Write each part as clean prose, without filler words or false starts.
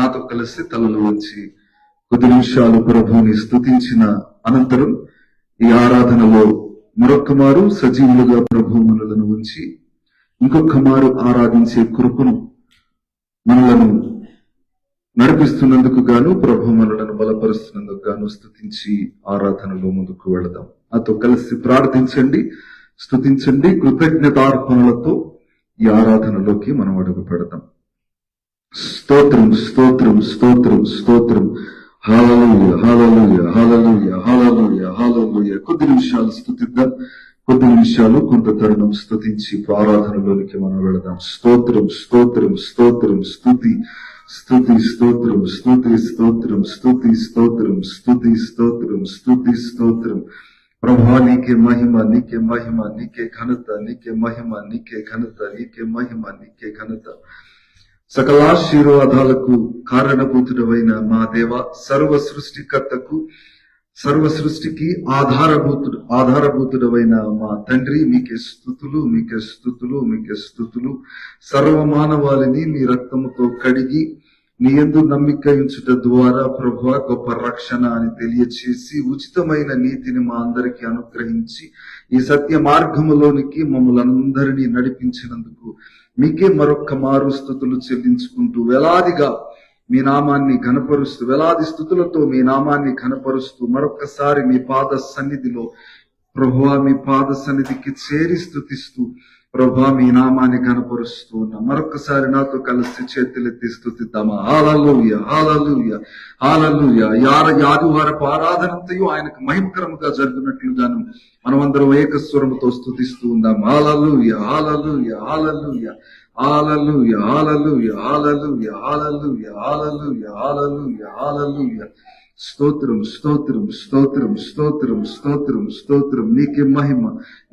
నాతో కలిసి తలలు వంచి కొద్ది నిమిషాలు ప్రభువుని స్తుతించిన అనంతరం ఈ ఆరాధనలో మరొక్క మారు సజీవులుగా ప్రభు మనలను ఉంచి ఇంకొక మారు ఆరాధించే కృపను మనలను నడిపిస్తున్నందుకు గాను ప్రభు మనలను బలపరుస్తున్నందుకు గాను స్తుతించి ఆరాధనలో ముందుకు వెళదాం. నాతో కలిసి ప్రార్థించండి, స్తుతించండి. కృతజ్ఞతార్పణలతో ఈ ఆరాధనలోకి మనం అడుగు పెడదాం. స్తోత్రం స్తోత్రం స్తోత్రం స్తోత్రం. హల్లెలూయా హల్లెలూయా హల్లెలూయా హల్లెలూయా హల్లెలూయా. కొద్ది నిమిషాలు స్తుతిద్దాం, కొద్ది నిమిషాలు కొంత తరుణం స్తుతించి ఆరాధనలోనికి మనం వెళదాం. స్తోత్రం స్తోత్రం స్తోత్రం స్తుతి స్తుతి స్తోత్రం స్తుతి స్తోత్రం స్తుతి స్తోత్రం స్తుతి స్తోత్రం స్తుతి స్తోత్రం. ప్రభువా నీకే మహిమ, నీకే మహిమ, నీకే ఘనత, నీకే మహిమ, నీకే ఘనత, నీకే మహిమ, నీకే ఘనత. సకలాశీర్వాదాలకు కారణభూతుడవైన మా దేవ, సర్వ సృష్టికర్తకు, సర్వ సృష్టికి ఆధారభూతుడవైన మా తండ్రి, మీకే స్తుతులు, మీకే స్తుతులు, మీకే స్తుతులు. సర్వమానవాళిని మీ రక్తముతో కడిగి నీ యందు నమ్మిక ఉంచుట ద్వారా ప్రభువా గొప్ప రక్షణ అని తెలియచేసి ఉచితమైన నీతిని మా అందరికీ అనుగ్రహించి ఈ సత్య మార్గములోనికి మమ్మల్ని అందరినీ నడిపించినందుకు మీకే మరొక్క మారు స్తుతులు చెల్లించుకుంటూ వేలాదిగా మీ నామాన్ని ఘనపరుస్తూ, వేలాది స్తుతులతో మీ నామాన్ని ఘనపరుస్తూ మరొక్కసారి మీ పాద సన్నిధిలో ప్రభువా, మీ పాద సన్నిధికి చేరి స్తుతిస్తూ ప్రభువా మీ నామాన్ని ఘనపరుస్తూ ఉన్నా. మరొకసారి నాతో కలిసి చేతులెత్తి స్తుతిద్దామా. హల్లెలూయా హల్లెలూయా హల్లెలూయా. ఆదివారపు ఆరాధనంతయు ఆయనకు మహిమకరముగా జరుగునట్లుగాను మనమందరం ఏకస్వరముతో స్తుతిస్తూ ఉందాం. హల్లెలూయా హల్లెలూయా హల్లెలూయా హల్లెలూయా హల్లెలూయా హల్లెలూయా హల్లెలూయా హల్లెలూయా హల్లెలూయా హల్లెలూయా. స్తోత్రం స్తోత్రం స్తోత్రం స్తోత్రం స్తోత్రం స్తోత్రం. నీకే మహిమ,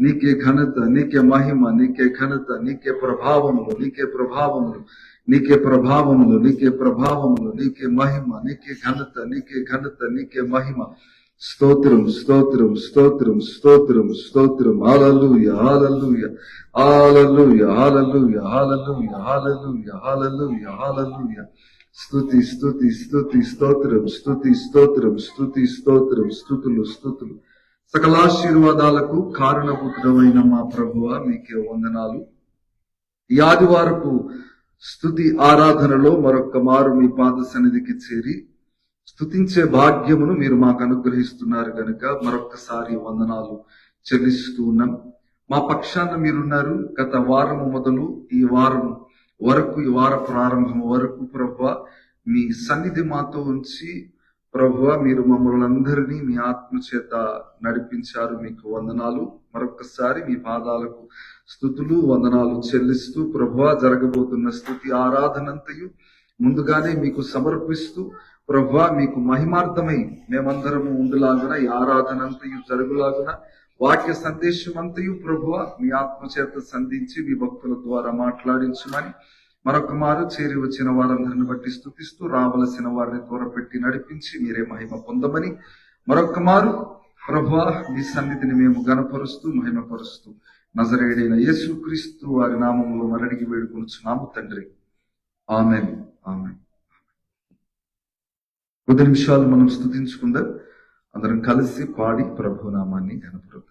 నీకే ఘనత, నీకే మహిమ, నీకే ఘనత, నీకే ప్రభావములు, నీకే ప్రభావములు, నీకే ప్రభావములు, నీకే ప్రభావములు, నీకే మహిమ, నీకే ఘనత, నీకే ఘనత, నీకే మహిమ. స్తోత్రం స్తోత్రం స్తోత్రం స్తోత్రం స్తోత్రం. హల్లెలూయా హల్లెలూయా హల్లెలూయా హల్లెలూయా హల్లెలూయా హల్లెలూయా హల్లెలూయా హల్లెలూయా. స్తుతి స్తుతి స్తుతి స్తోత్రం స్తుతి స్తోత్రం స్తుతి స్తోత్రం స్తుతులు స్తుతులు. సకలాశీర్వాదాలకు కారణభూతుడమైన మా ప్రభువా మీకే వందనాలు. ఈ ఆదివారపు స్తుతి ఆరాధనలో మరొక్క మారు మీ పాద సన్నిధికి చేరి స్తుతించే భాగ్యమును మీరు మాకు అనుగ్రహిస్తున్నారు కనుక మరొక్కసారి వందనాలు చెల్లిస్తూ ఉన్నాం. మా పక్షాన మీరున్నారు. గత వారము మొదలు ఈ వారం వరకు, ఈ వార ప్రారంభం వరకు ప్రభువా మీ సన్నిధి మాతో ఉంచి ప్రభువా మీరు మమ్మల్ని అందరినీ మీ ఆత్మ చేత నడిపించారు. మీకు వందనాలు. మరొకసారి మీ పాదాలకు స్తుతులు వందనాలు చెల్లిస్తూ ప్రభువా జరగబోతున్న స్తుతి ఆరాధనంతయు ముందుగానే మీకు సమర్పిస్తూ ప్రభువా మీకు మహిమార్థమై మేమందరము ఉండులాగున, ఈ ఆరాధనంతయు జరుగులాగున, వాక్య సందేశం అంతయు ప్రభువా మీ ఆత్మ చేత సంధించి మీ భక్తుల ద్వారా మాట్లాడించమని మరొక మారు చేరి వచ్చిన వారందరిని బట్టి స్తుతిస్తూ రావలసిన వారిని త్వరపెట్టి నడిపించి మీరే మహిమ పొందమని మరొక మారు ప్రభువా మీ సన్నిధిని మేము గణపరుస్తూ మహిమపరుస్తూ నజరేయుడైన యేసుక్రీస్తు వారి నామములో మరడిగి వేడుకొనుచున్నాము తండ్రి. ఆమేన్ ఆమేన్. కొద్ది నిమిషాలు మనం స్తుతించుకుందాం. అందరం కలిసి పాడి ప్రభు నామాన్ని ఘనపరుద్దాం.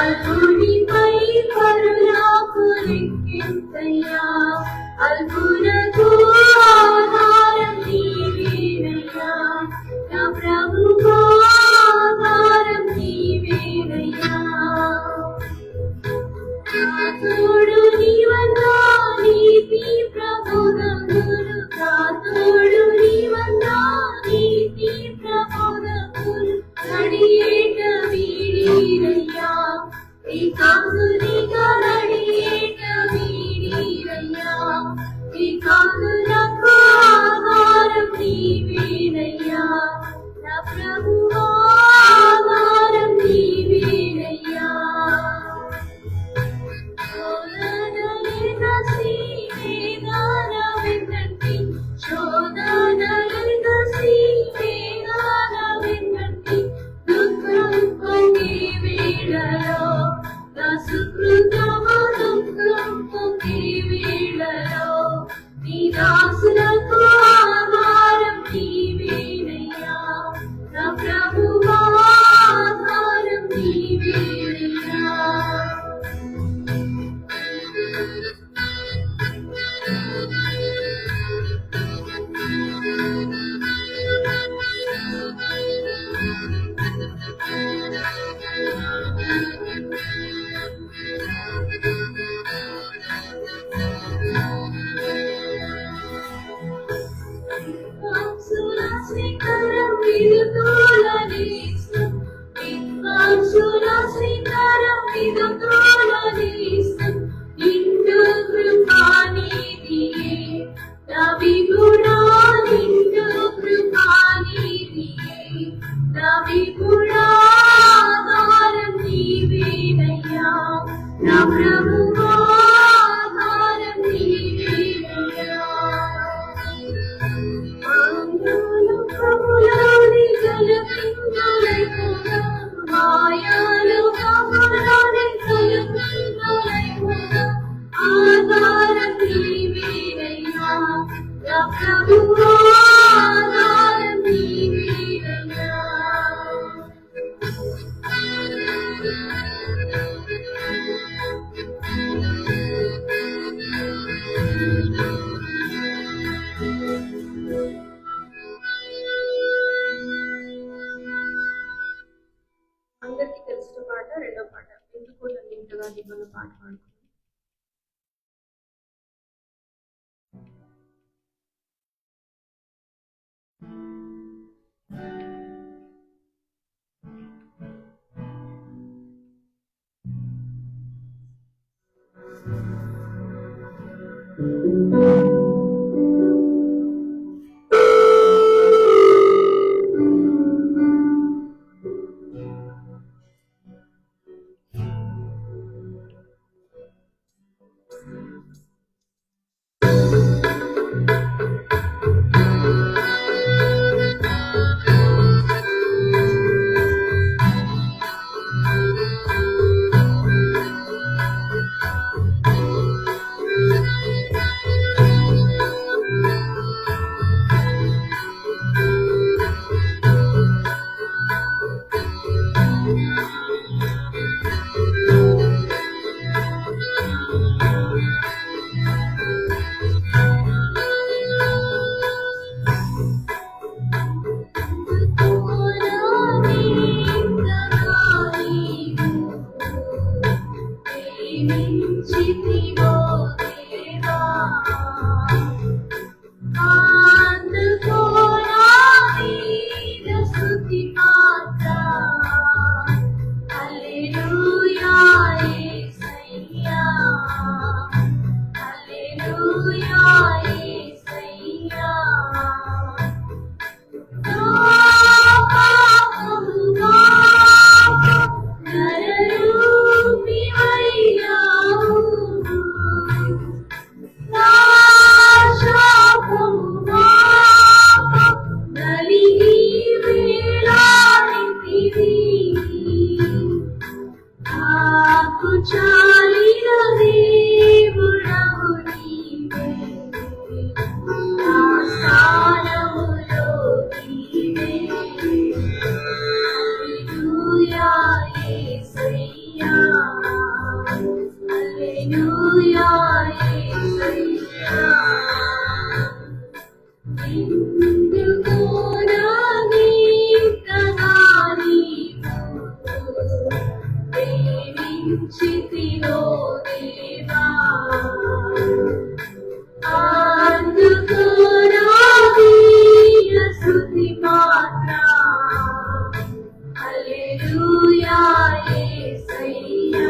అల్పునిపై కరుణకు లెక్కించయ్యా, అల్పునకు ఆధారం నీవేనయ్యా, నా ప్రభువా ఆధారం నీవేనయ్యా. నా తోడు నీవన్నా నీతి ప్రబోధములు, నా తోడు నీవన్నా నీతి ప్రబోధములు నడియేట వీడిరయ్యా, ఈ కాకునిగా నడియేట వీడిరయ్యా, ఈ కాకులకు ఆధారం నీవేనయ్యా, నా ప్రభువా ఆధారం నీవేనయ్యా. దాసులకు ఆధారం నీవేనయ్యా, నా ప్రభువా ఆధారం నీవేనయ్యా. నా ప్రభువా ఆధారం నీవేనయ్యా. ప్రభులోని జలబిందులైపోగా, మాయాలు కమలాని జలబిందులైపోగా, ఆధారం నీవేనయ్యా, నా ప్రభువా ఆధారం నీవేనయ్యా. అందరికీ తెలిసిన పాట, రెండో పాట, ఎందుకో నన్ను ఇంతగా దిగున్న పాట పాడుకున్నాను. Hallelujah, Yesaya. ప్రేమించితివో దేవా అందుకో నా దీన స్తుతి పాత్ర హల్లెలూయా యేసయ్యా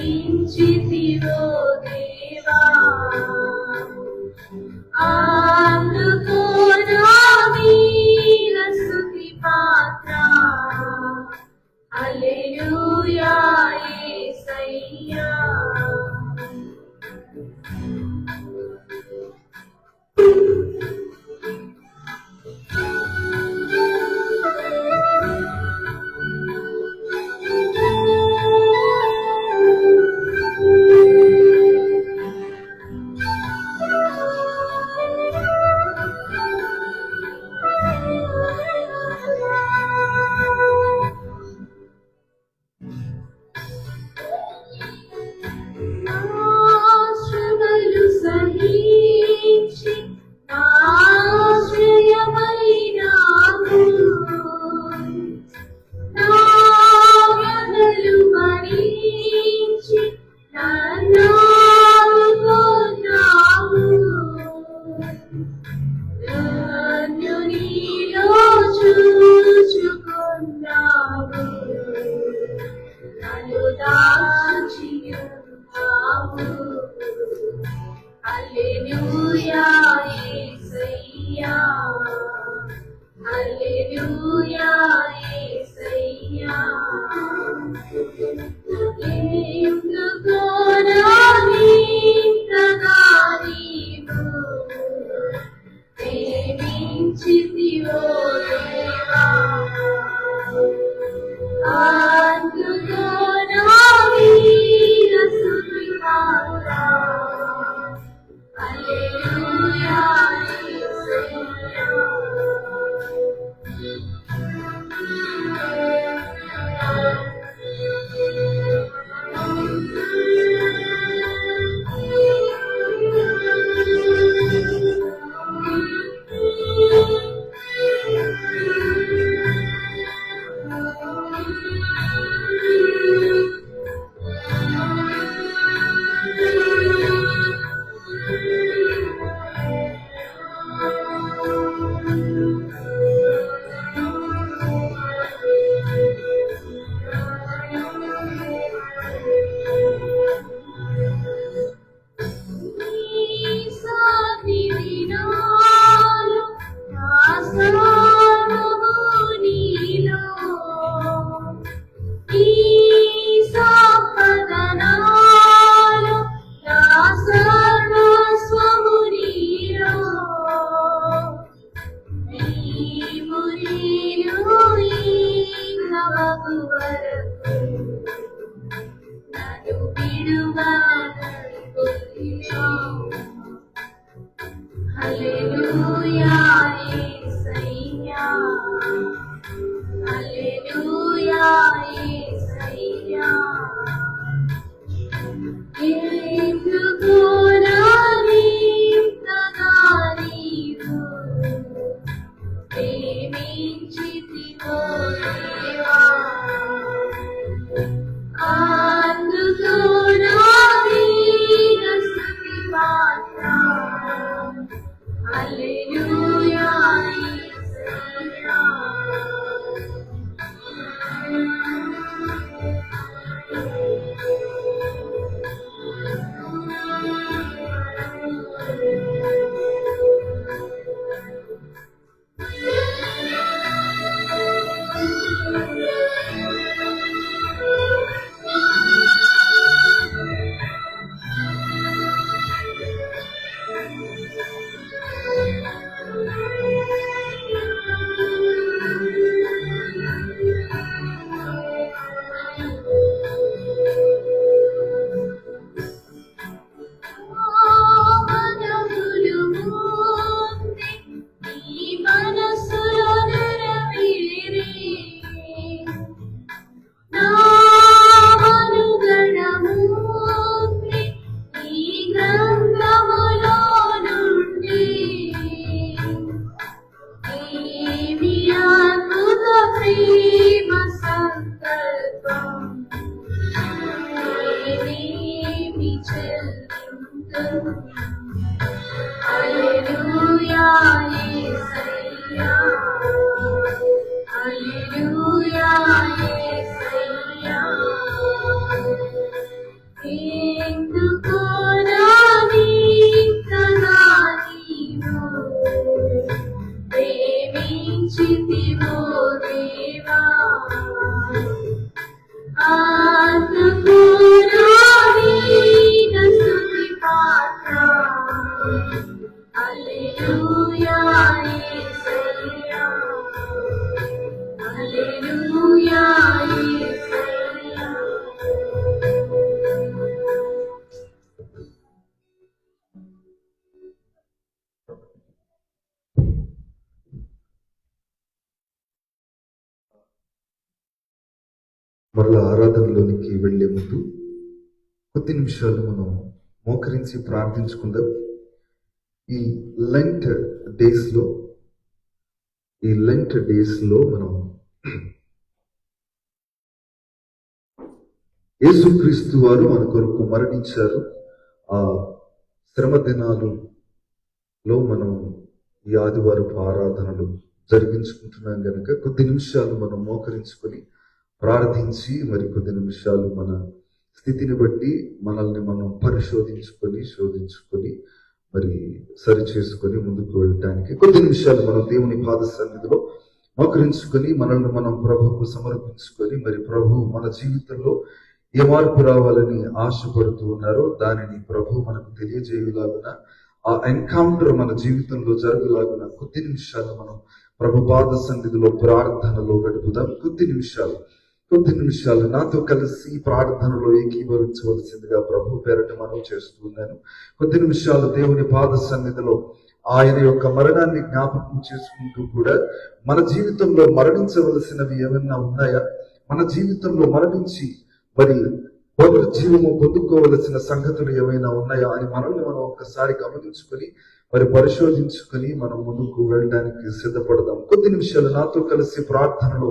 ప్రేమించితివో దేవా అందుకో నా దీన స్తుతి పాత్ర హల్లెలూయా యేసయ్యా శ్రమలు సహించి ఆశ్రయమైనాను నా వ్యధలు భరించి నన్నాదుకున్నావు నన్ను నీలో చూచుకున్నావు నన్ను దాచియున్నావు హల్లెలూయా యేసయ్యా హల్లెలూయా యేసయ్యా ఎందుకో నా నింతగా నీవు ప్రేమించితివో దేవా అందుకో నా దీన స్తుతి పాత్ర హల్లెలూయా యేసయ్యా హల్లెలూయా యేసయ్యా హల్లెలూయా యేసయ్యా ఎందుకో నా నింతగా నీవు ప్రేమించితివో దేవా, అందుకు నా దీన స్తుతి పాత్ర. హల్లెలూయా యేసయ్యా. మరలా ఆరాధనలోనికి వెళ్లే ముందు కొద్ది నిమిషాలు మనం మోకరించి ప్రార్థించుకుందాం. ఈ లెంట్ డేస్ లో మనం యేసుక్రీస్తు వారు మన కొరకు మరణించారు. ఆ శ్రమ దినాలలో మనం ఈ ఆదివారపు ఆరాధనలు జరిగించుకుంటున్నాం గనక కొద్ది నిమిషాలు మనం మోకరించుకొని ప్రార్థించి మరి కొద్ది నిమిషాలు మన స్థితిని బట్టి మనల్ని మనం శోధించుకొని మరి సరి చేసుకొని ముందుకు వెళ్ళటానికి కొద్ది నిమిషాలు మనం దేవుని పాద సన్నిధిలో మోకరించుకొని మనల్ని మనం ప్రభువుకు సమర్పించుకొని మరి ప్రభు మన జీవితంలో ఏ మార్పు రావాలని ఆశపడుతూ ఉన్నారో దానిని ప్రభు మనకు తెలియజేయలాగున, ఆ ఎన్కౌంటర్ మన జీవితంలో జరుగులాగున కొద్ది నిమిషాలు మనం ప్రభు పాద సన్నిధిలో ప్రార్థనలో గడుపుదాం. కొద్ది నిమిషాలు నాతో కలిసి ప్రార్థనలో ఏకీభవించవలసిందిగా ప్రభు పేరట మనం చేస్తున్నాను. కొద్ది నిమిషాలు దేవుని పాద సన్నిధిలో ఆయన యొక్క మరణాన్ని జ్ఞాపకం చేసుకుంటూ కూడా మన జీవితంలో మరణించవలసినవి ఏమన్నా ఉన్నాయా, మన జీవితంలో మరణించి మరి పునరుజ్జీవము పొందుకోవలసిన సంగతులు ఏమైనా ఉన్నాయా అని మనల్ని మనం ఒక్కసారి గమనించుకొని మరి పరిశోధించుకొని మనం ముందుకు వెళ్ళడానికి సిద్ధపడదాం. కొద్ది నిమిషాలు నాతో కలిసి ప్రార్థనలో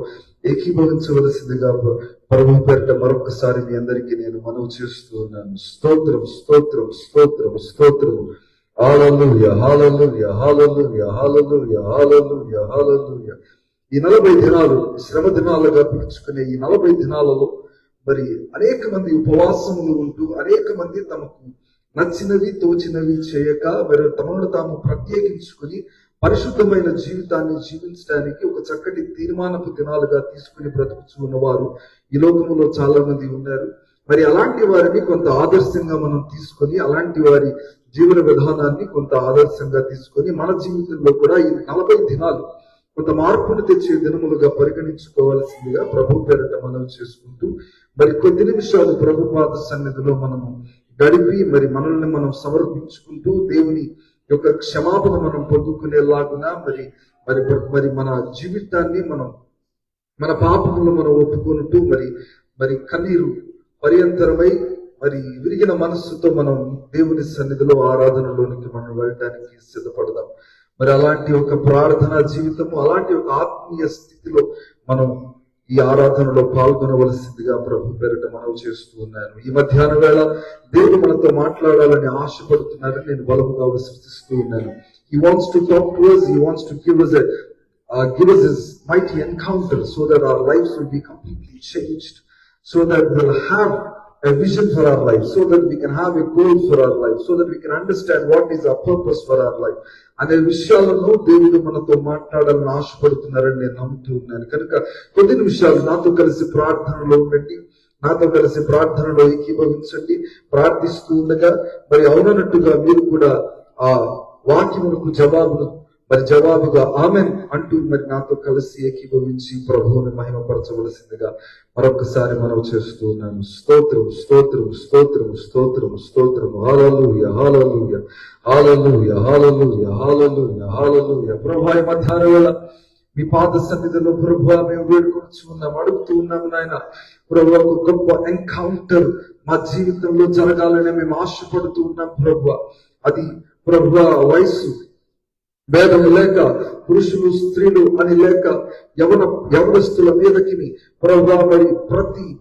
ఏకీభవించవలసిందిగా ప్రభు పేరిట మరొకసారి మీ అందరికీ నేను మనవి చేస్తూ ఉన్నాను. స్తోత్రం స్తోత్రం స్తోత్రం స్తోత్రం. హల్లెలూయా హల్లెలూయా హల్లెలూయా హల్లెలూయా హల్లెలూయా హల్లెలూయా. ఈ 40 దినాలు శ్రమ దినాలుగా పిలుచుకునే ఈ 40 దినాలలో మరి అనేక మంది ఉపవాసములు ఉంటూ అనేక మంది తమకు నచ్చినవి తోచినవి చేయక మరి తమను తాము ప్రత్యేకించుకుని పరిశుద్ధమైన జీవితాన్ని జీవించడానికి ఒక చక్కటి తీర్మానపు దినాలుగా తీసుకుని బ్రతుకుతూ ఉన్నవారు ఈ లోకంలో చాలా మంది ఉన్నారు. మరి అలాంటి వారిని కొంత ఆదర్శంగా మనం తీసుకొని అలాంటి వారి జీవన విధానాన్ని కొంత ఆదర్శంగా తీసుకొని మన జీవితంలో కూడా ఈ 40 దినాలు కొంత మార్పును తెచ్చే దినములుగా పరిగణించుకోవాల్సిందిగా ప్రభు పేరట మనం చేసుకుంటూ మరి కొద్ది నిమిషాలు ప్రభు పాద సన్నిధిలో మనము గడిపి మరి మనల్ని మనం సమర్పించుకుంటూ దేవుని యొక్క క్షమాపణ మనం పొందుకునేలాగునా మరి మరి మరి మన జీవితాన్ని మనం మన పాపములను మనం ఒప్పుకుంటూ మరి మరి కన్నీరు పర్యంతరమై మరి విరిగిన మనస్సుతో మనం దేవుని సన్నిధిలో ఆరాధనలోనికి మనం వెళ్ళడానికి సిద్ధపడదాం. మరి అలాంటి ఒక ప్రార్థనా జీవితము, అలాంటి ఒక ఆత్మీయ స్థితిలో మనం ఈ ఆరాధనలో పాల్గొనవలసిందిగా ప్రభు పేరిట మనవి చేస్తూ ఉన్నాను. ఈ మధ్యాహ్న వేళ దేవుడు మనతో మాట్లాడాలని ఆశపడుతున్నారని నేను బలముగా విశ్వసిస్తూ ఉన్నాను. He wants to talk to us. He wants to give us his mighty encounter so that our lives will be completely changed, so that we'll have a vision for our life, so that we can have a goal for our life, so that we can understand what is our purpose for our life. అనే విషయాలను దేవుడు మనతో మాట్లాడాలని ఆశపడుతున్నారని నేను నమ్ముతూ ఉన్నాను. కనుక కొద్ది నిమిషాలు నాతో కలిసి ప్రార్థనలో ఉండండి, నాతో కలిసి ప్రార్థనలో ఏకీభవించండి. ప్రార్థిస్తూ ఉండగా మరి అవునన్నట్టుగా మీరు కూడా ఆ వాక్యములకు జవాబుగా ఆమెన్ అంటూ మరి నాతో కలిసి ఏకీభవించి ప్రభువుని మహిమపరచవలసిందిగా మరొకసారి మనం చేస్తూ ఉన్నాను. స్తోత్రం స్తోత్రం స్తోత్రం స్తోత్రం స్తోత్రం. హల్లెలూయా హల్లెలూయా హల్లెలూయా హల్లెలూయా హల్లెలూయా హల్లెలూయా. ప్రభువా, ఈ మధ్యాహ్న వేళ మీ పాద సన్నిధిలో ప్రభువా మేము వేడుకొంచు ఉన్నాం, అడుగుతూ ఉన్నాము నాయన. ప్రభువా, ఒక గొప్ప ఎన్కౌంటర్ మా జీవితంలో జరగాలని మేము ఆశపడుతూ ఉన్నాం ప్రభువా. అది ప్రభువా వయసు భేదము లేక, పురుషులు స్త్రీలు అని లేక, యవనస్తుల మీదకి ప్రభువా మరి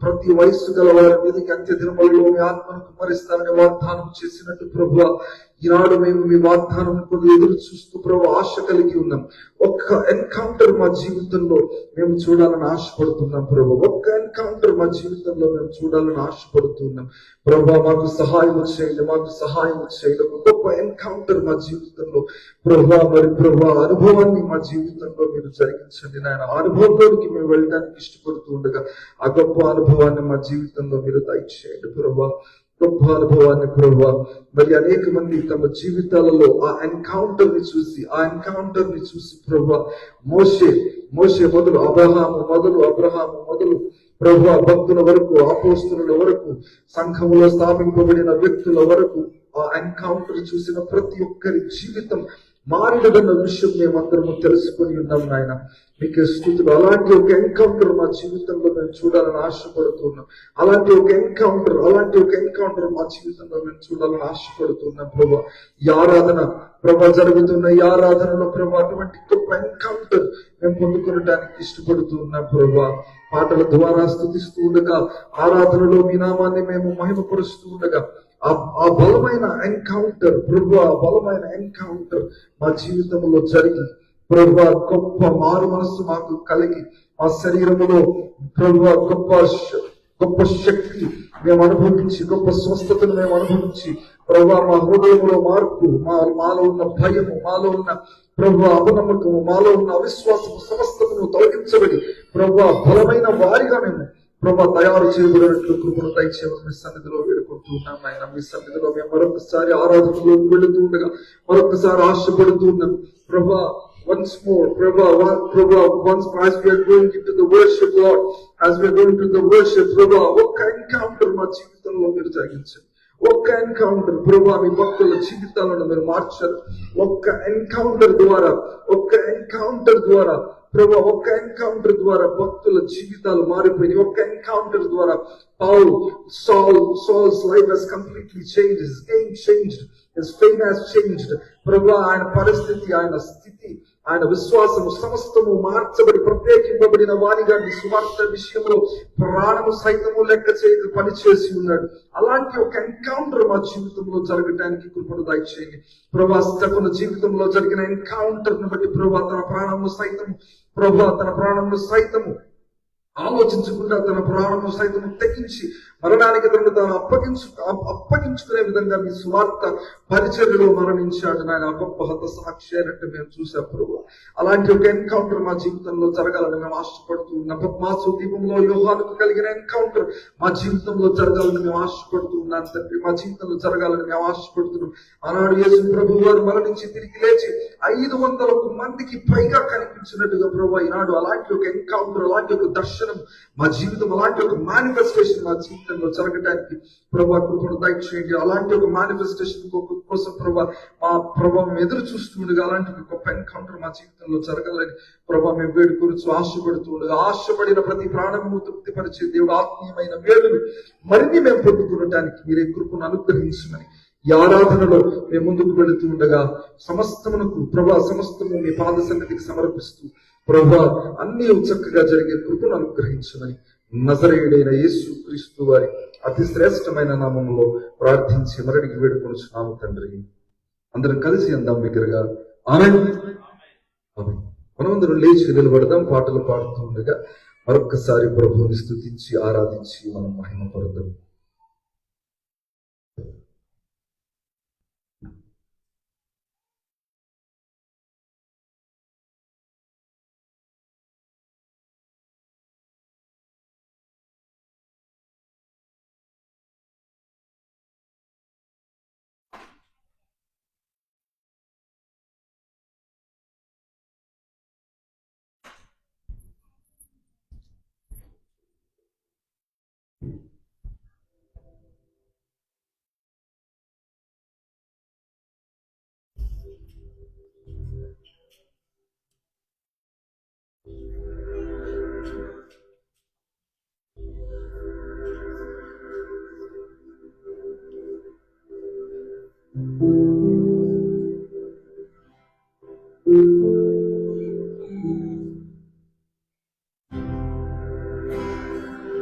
ప్రతి వయస్సు గల వారి మీదకి అంత్య దినములలో మీ ఆత్మను కుమ్మరిస్తామని వాగ్దానం చేసినట్టు ప్రభువా, ఈనాడు మేము మీ వాగ్దానం కొద్ది ఎదురు చూస్తూ ప్రభు ఆశ కలిగి ఉన్నాం. ఒక్క ఎన్కౌంటర్ మా జీవితంలో మేము చూడాలని ఆశపడుతున్నాం ప్రభు. ఒక్క ఎన్కౌంటర్ మా జీవితంలో మేము చూడాలని ఆశపడుతున్నాం ప్రభు. మాకు సహాయం చేయండి, మాకు సహాయం చేయండి. ఒక గొప్ప ఎన్కౌంటర్ మా జీవితంలో ప్రభు అనుభవాన్ని మా జీవితంలో మీరు జరిగించండి నాయన. అనుభవంలోనికి మేము వెళ్ళడానికి ఇష్టపడుతూ ఉండగా ఆ గొప్ప అనుభవాన్ని మా జీవితంలో మీరు దయచేయండి ప్రభు. గొప్ప అనుభవాన్ని ప్రభు. మరి అనేక మంది తమ జీవితాలలో ఆ ఎన్కౌంటర్ ని చూసి ప్రభు, మోషే మొదలు అబ్రహాము మొదలు ప్రభు భక్తుల వరకు, అపోస్తలుల వరకు, సంఘములో స్థాపింపబడిన వ్యక్తుల వరకు ఆ ఎన్కౌంటర్ చూసిన ప్రతి ఒక్కరి జీవితం మారినదన్న విషయం మేమందరము తెలుసుకొని ఉన్నాం నాయన. మీకు స్తుతులు. అలాంటి ఒక ఎన్కౌంటర్ మా జీవితంలో మేము చూడాలని ఆశపడుతున్నాం. అలాంటి ఒక ఎన్కౌంటర్ మా జీవితంలో మేము చూడాలని ఆశపడుతున్నాం ప్రభా. ఈ ఆరాధన ప్రభా జరుగుతున్న ఈ ఆరాధనలో ప్రభా అటువంటి గొప్ప ఎన్కౌంటర్ మేము పొందుకోవడానికి ఇష్టపడుతూ ఉన్నాం ప్రభా. పాటల ద్వారా స్తుతిస్తూ ఉండగా, ఆరాధనలో మీ నామాన్ని మేము మహిమపరుస్తూ ఉండగా ఆ బలమైన ఎన్కౌంటర్ ప్రభు, ఆ బలమైన ఎన్కౌంటర్ మా జీవితంలో జరిగి ప్రభు గొప్ప మారు మనస్సు మాకు కలిగి, మా శరీరములో ప్రభు గొప్ప శక్తి మేము అనుభవించి, గొప్ప స్వస్థతను మేము అనుభవించి ప్రభు మా హృదయంలో మార్పు, మాలో ఉన్న భయము, మాలో ఉన్న ప్రభు అపనమ్మకము, మాలో ఉన్న అవిశ్వాసము సమస్తము తొలగించబడి ప్రభు బలమైన వారిగా మేము ప్రభా తయారు చేయబడినట్లు కృపను దయచేయమని మీ సన్నిధిలో వేడుకుంటూ ఉన్నాం ఆయన. మీ సన్నిధిలో మేము మరొకసారి ఆరాధనలోకి వెళుతూ ఉండగా మరొకసారి ఆశపడుతూ ఉన్నాం ప్రభా. Once more, Prabha, once as we are going into the worship, Lord, as we are going to the worship, Prabha, ఒక్క ఎన్కౌంటర్ మా జీవితంలో మీరు జరిగించండి. ఒక్క ఎన్కౌంటర్ ప్రభా, మీ భక్తుల జీవితాలను మీరు మార్చారు. ఒక్క ఎన్కౌంటర్ ద్వారా ప్రభా, ఒక్క ఎన్కౌంటర్ ద్వారా భక్తుల జీవితాలు మారిపోయినాయి. ఒక్క ఎన్కౌంటర్ ద్వారా Saul's life has completely changed. His game changed. His fame has changed. ప్రభా, ఆయన పరిస్థితి, ఆయన స్థితి, ఆయన విశ్వాసము సమస్తము మార్చబడి ప్రత్యేకింపబడిన వారిగా నీ సువార్త విషయంలో ప్రాణము సైతము లెక్క చేయక పనిచేసి ఉన్నాడు. అలాంటి ఒక ఎన్కౌంటర్ మా జీవితంలో జరగడానికి కృపను దయచేయండి ప్రభా. స్టెఫను జీవితంలో జరిగిన ఎన్కౌంటర్ ను బట్టి ప్రభా తన ప్రాణమును సైతము ఆలోచించకుండా తన ప్రాణము సైతము తెగించి మరణానికి తనను తాను అప్పగించుకునే విధంగా మీ స్వార్థ పరిచర్యలో మరణించాడు నాయన. గొప్ప హత సాక్షి అయినట్టు మేము చూసాం ప్రభు. అలాంటి ఒక ఎన్కౌంటర్ మా జీవితంలో జరగాలని మేము ఆశపడుతూ ఉన్నాం. పద్మాసు దీపంలో యోహానుకు కలిగిన ఎన్కౌంటర్ మా జీవితంలో జరగాలని మేము ఆశపడుతూ ఉన్నాం తండ్రి. మా జీవితంలో జరగాలని మేము ఆశపడుతున్నాం. ఆనాడు యేసు ప్రభు వారు మరణించి తిరిగి లేచి 500 మందికి పైగా కనిపించినట్టుగా ప్రభు ఈనాడు అలాంటి ఒక ఎన్కౌంటర్, అలాంటి ఒక దర్శనం మా జీవితం, అలాంటి ఒక మేనిఫెస్టేషన్ మా జీవితంలో జరగడానికి ప్రభా కృపను దయచేయండి. అలాంటి ఒక మేనిఫెస్టేషన్ కోసం మా ప్రభావం ఎదురు చూస్తుండగా అలాంటి ఒక గొప్ప ఎన్కౌంటర్ మా జీవితంలో జరగాలని ప్రభా మేము వేడుకొరుచు ఆశపడుతూ ఉండగా, ఆశపడిన ప్రతి ప్రాణము తృప్తిపరిచే దేవుడు ఆత్మీయమైన మేలును మరిన్ని మేము పొందుకోవడానికి మీరే కృపను అనుగ్రహించమని ఈ ఆరాధనలో మేము ముందుకు వెళుతూ ఉండగా సమస్తమునకు ప్రభా సమస్తము మీ పాద సన్నిధికి సమర్పిస్తూ ప్రభా అన్ని చక్కగా జరిగే కృపను అనుగ్రహించమని నజరేయుడైన యేసు క్రీస్తు వారి అతి శ్రేష్టమైన నామంలో ప్రార్థించి మరడికి వేడుకొనుచున్నాము తండ్రి. అందరం కలిసి అందాం బిగ్గరగా ఆమేన్. మనమందరం లేచి నిలబడదాం. పాటలు పాడుతూ ఉండగా మరొక్కసారి ప్రభువుని స్తుతించి ఆరాధించి మనం మహిమ పొందుదాం.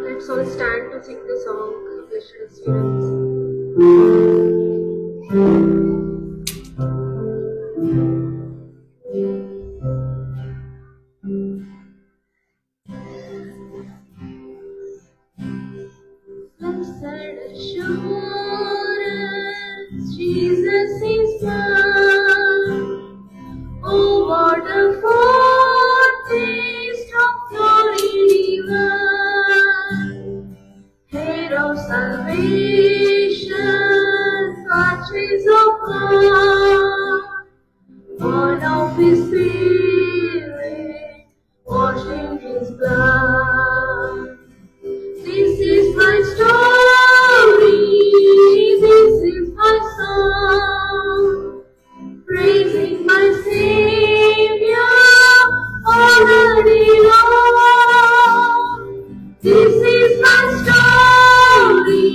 Let's all stand to sing the song, Blessed Assurance. Blessed assurance, Jesus is mine. Oh, what a foretaste of glory divine, head of salvation, purchase of God, born of His Spirit, washed in His blood. This is my story, this is my song, praising my Savior all the day long. This is my story,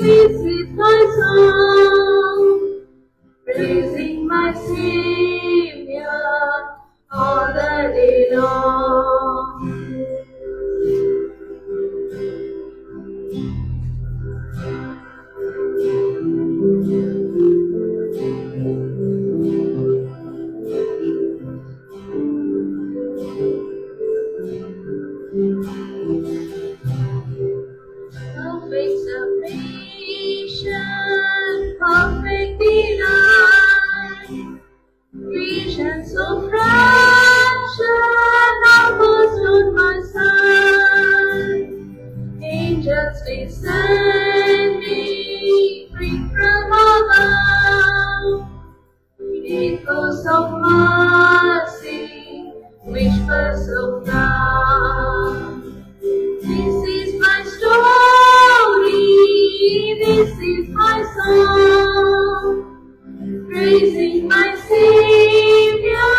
this is my song, praising my Savior all the day long. Perfect submission, perfect delight, visions of rapture now burst on my sight. Angels descending, bring from above, echoes of mercy, whispers of love. This is my story, this is my song, praising my Savior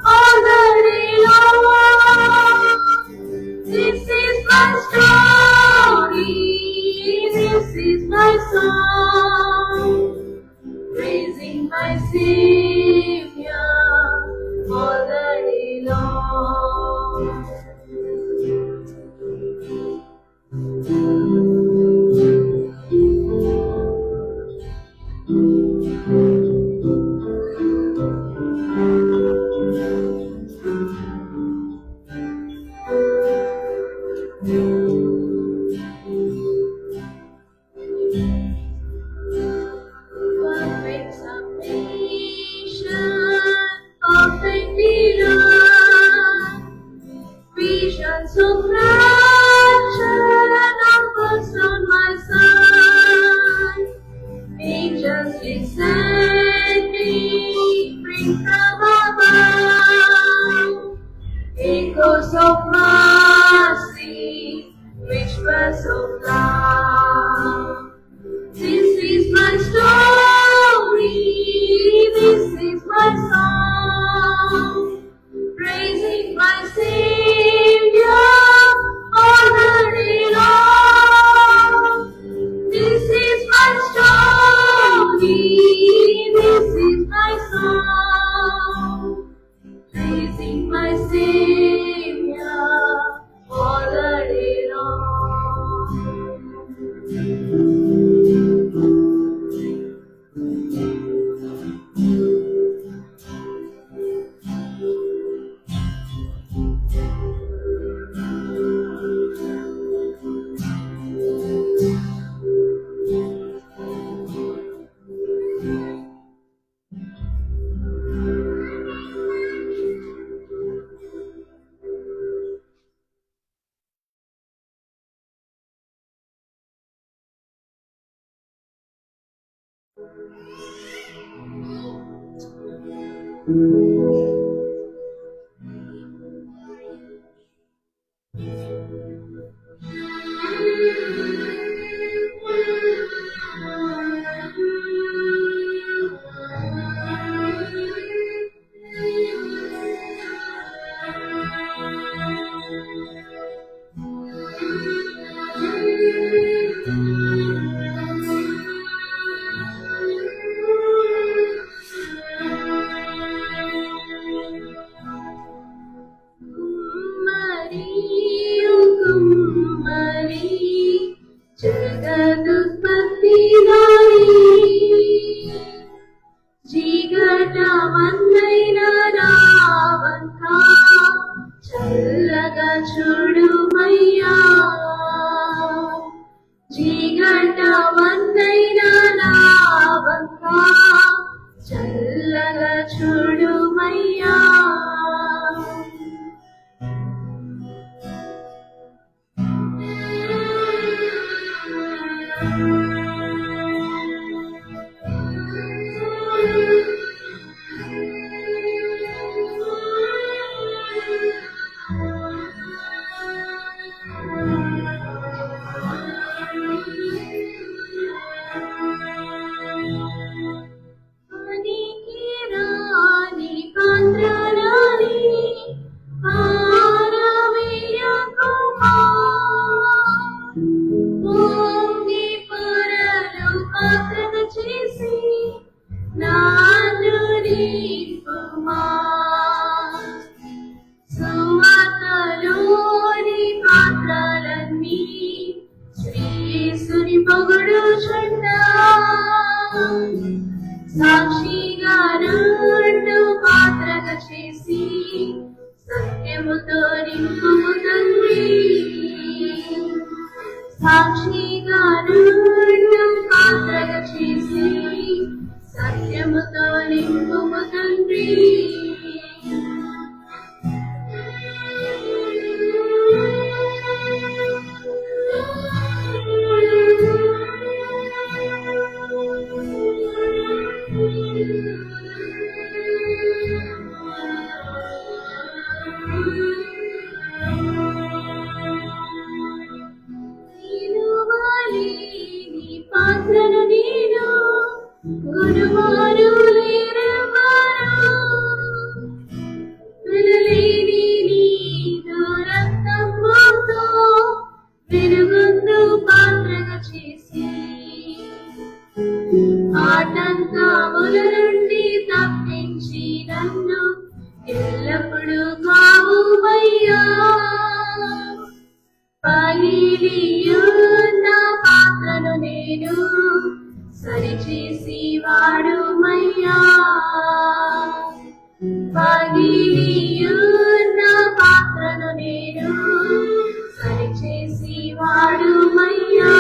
all the day long. This is my story, this is my song, praising my Savior all the day long. Perfect submission, perfect delight, visions of rapture now burst on my sight. Angels descending, bring from above, echoes of mercy, whispers of love. This is my story, this is my song, praising my Savior all the day long. This is my story, చూడుమయ్యా జీగట వన్నైనా నా వంక చల్లగా చూడుమయ్యా సాక్షిగా రెండు పాత్రగా చేసి సత్యముతో నింపుము తండ్రి సాక్షిగా రెండు పాత్రగా చేసి సత్యముతో నింపుము తండ్రి పాత్రను నేను గురువారు వెలలేని నీదు రక్తముతో వెలుగొందు పాత్రగా చేసి ఆటంకముల నుండి తప్పించి నన్ను ఎల్లప్పుడూ కావుమయ్యా పగిలియున్న పాత్రను నేను సరిచేసి వాడుమయ్యా పగిలియున్న పాత్రను నేను సరిచేసి వాడుమయ్యా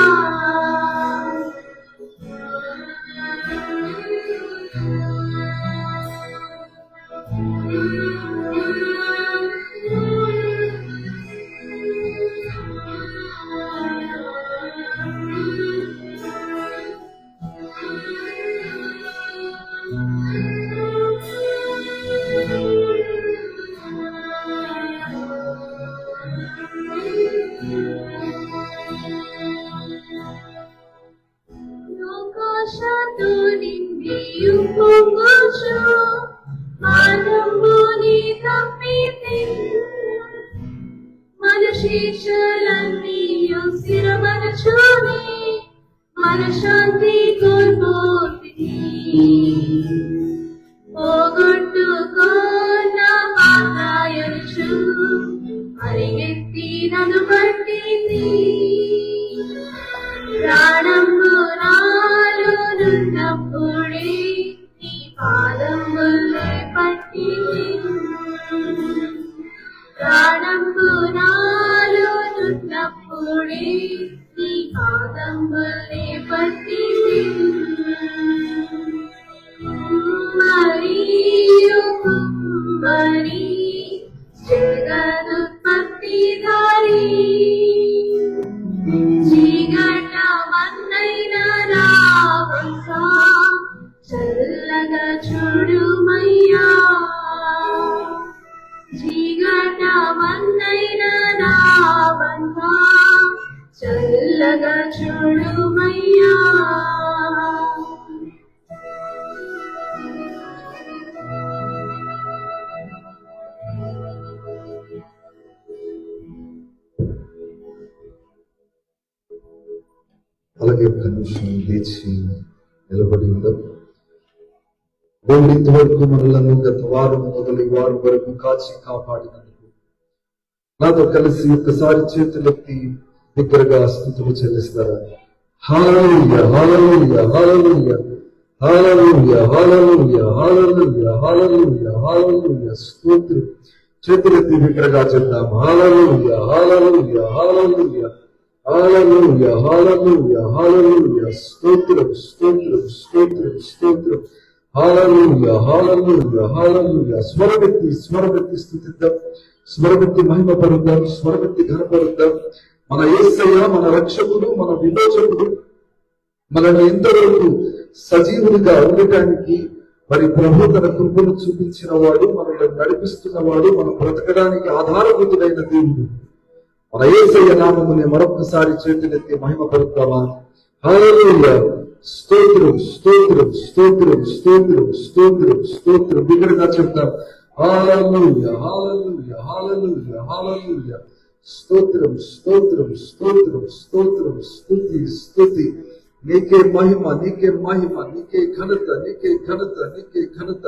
లోకాశతో నిండి పొంగుచు మానవుని తప్పితే మన శిక్షలన్నీ స్థిరమనచుని మన శాంతి కోల్పోతుంది పోగొట్టుకున్న పాత్రయనుచు పరిగెత్తి నన్ను పట్టింది ప్రాణంబు నాలో నున్నప్పుడే నీ పాదములే పట్టింది ప్రాణంబు నాలో నున్నప్పుడే నీ పాదములే పట్టింది మరియు కుమ్మరి జగదుత్పత్తిదారి చీకట వన్నైన నా వంక చూడుమయ్యా. అలాగే ఒక్క నిమిషం లేచి నిలబడి ఉందాం. దేవుడు ఇంతవరకు మనలను గత వారం మొదలు వారం వరకు కాచి కాపాడినందుకు నాతో కలిసి ఒక్కసారి చేతులెత్తి దగ్గరగా స్తుతులు చెల్లిస్తారా? హల్లెలూయా, హల్లెలూయా, హల్లెలూయా, హల్లెలూయా, హల్లెలూయా, హల్లెలూయా, హల్లెలూయా, హల్లెలూయా. స్తోత్రం. చేతులెత్తి దగ్గరగా చెప్దాం. హల్లెలూయా, హల్లెలూయా, హల్లెలూయా, హల్లెలూయా, హల్లెలూయా, హల్లెలూయా. స్తోత్రం, స్తోత్రం, స్తోత్రం, స్తోత్రం. హల్లెలూయా, హల్లెలూయా, హల్లెలూయా. స్వరమెత్తి స్తుతిద్దాం. స్వరమెత్తి మహిమ పరుద్దాం. స్వరమెత్తి ఘనపరుద్దాం. మన యేసయ్య, మన రక్షకుడు, మన విమోచకుడు, మనల్ని ఇంతవరకు సజీవునిగా ఉండటానికి మరి ప్రభు తన కృపను చూపించిన వాడు, మనల్ని నడిపిస్తున్నవాడు, మనం బ్రతకడానికి ఆధారభూతుడైన దేవుడు. మన యేసయ్య నామముని మరొకసారి చేతులెత్తి మహిమ పరుద్దామా? హల్లెలూయా. స్తోత్రం, స్తోత్రం, స్తోత్రం, స్తోత్రం, స్తోత్రం, స్తోత్రం. బిగ్గరగా చెప్తాం. హల్లెలూయా, హల్లెలూయా, హల్లెలూయా, హల్లెలూయా. స్తోత్రం, స్తోత్రం, స్తోత్రం, స్తోత్రం. స్తుతి, స్తుతి. నీకే మహిమ, నీకే మహిమ, నీకే ఘనత, నీకే ఘనత, నీకే ఘనత,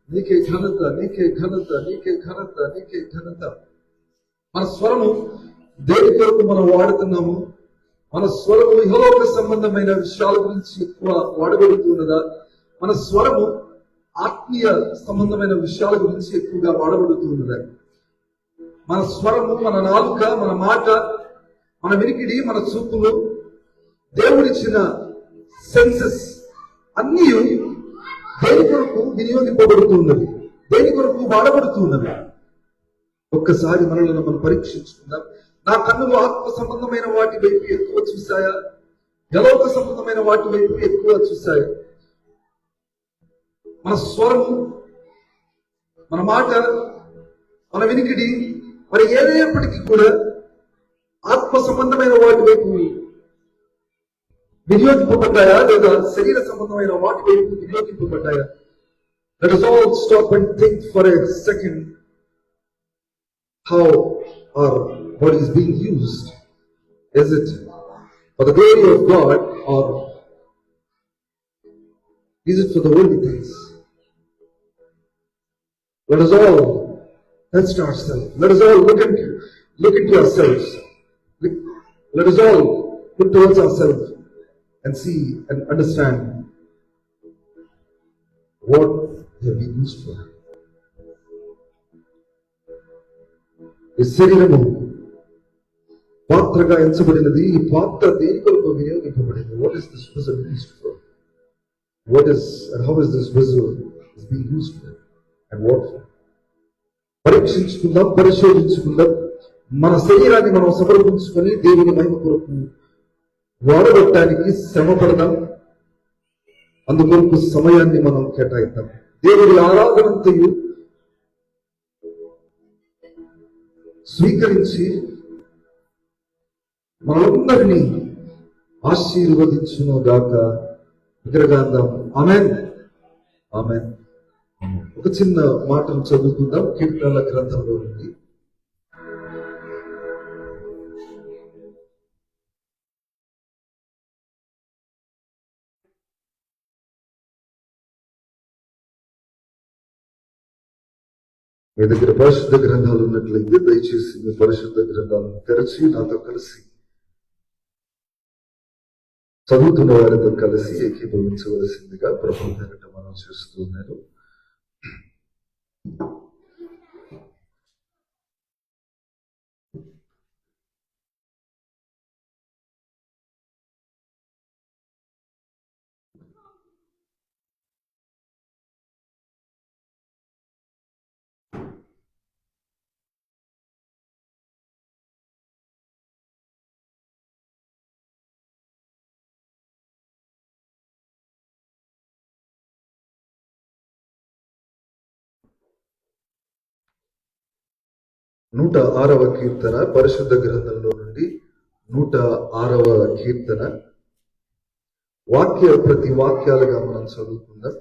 నీకే ఘనత, నీకే ఘనత, నీకే ఘనత, నీకే ఘనత. మన స్వరము దేని కొరకు మనం వాడుతున్నాము? మన స్వరము ఇహలోక సంబంధమైన విషయాల గురించి ఎక్కువ వాడబడుతున్నదా? మన స్వరము ఆత్మీయ సంబంధమైన విషయాల గురించి ఎక్కువగా వాడబడుతున్నదా? మన స్వరము, మన నాలుక, మన మాట, మన వినికిడి, మన చూపులు, దేవుడిచ్చిన సెన్సెస్ అన్నీ దేని కొరకు వినియోగింపబడుతున్నది? దేని కొరకు వాడబడుతున్నది? ఒక్కసారి మనల్ని మనం పరీక్షించుకుందాం. నా కన్నులు ఆత్మ సంబంధమైన వాటి వైపు ఎక్కువ చూశాయా? యలోక సంబంధమైన వాటి వైపు ఎక్కువ చూశాయా? మన స్వరము, మన మాట, మన వినికిడి మరి ఏదైనప్పటికీ కూడా ఆత్మ సంబంధమైన వాటి వైపు వినియోగింపబడ్డాయా లేదా శరీర సంబంధమైన వాటి వైపు వినియోగింపబడ్డాయా? Let us all stop and think for a second how our body is being used. Is it for the glory of God or is it for the worldly things? Let us all test ourselves. Let us all look into ourselves. Let us all look towards ourselves and see and understand what they have been used for. ఈ శరీరము పాత్రగా ఎంచబడినది. ఈ పాత్ర దేని కొరకు వినియోగింపబడింది? What is this vessel used for? What is and how is this vessel is being used for and what for? పరీక్షించుకుందాం, పరిశోధించుకుందాం. మన శరీరాన్ని మనం సమర్పించుకొని దేవుని మహిమ కొరకు వాడబట్టడానికి శ్రమ పడదాం. అందుకొరకు సమయాన్ని మనం కేటాయిద్దాం. దేవుడి ఆరాధనంతయు స్వీకరించి మనందరినీ ఆశీర్వదించును గాక. విగ్రహాంతం. ఆమేన్, ఆమేన్. ఒక చిన్న మాటను చదువుకుందాం కీర్తనల గ్రంథంలో నుండి. మీ దగ్గర పరిశుద్ధ గ్రంథాలు ఉన్నట్లయితే దయచేసి మీ పరిశుద్ధ గ్రంథాలను తెరచి నాతో కలిసి చదువుతున్న వారితో కలిసి ఏకీభవించవలసిందిగా ప్రభువు పేరిట మనం చేస్తూ ఉన్నాను. నూట 6వ కీర్తన పరిశుద్ధ గ్రంథంలో నుండి 106వ కీర్తన ప్రతి వాక్యాలుగా మనం చదువుకుందాం.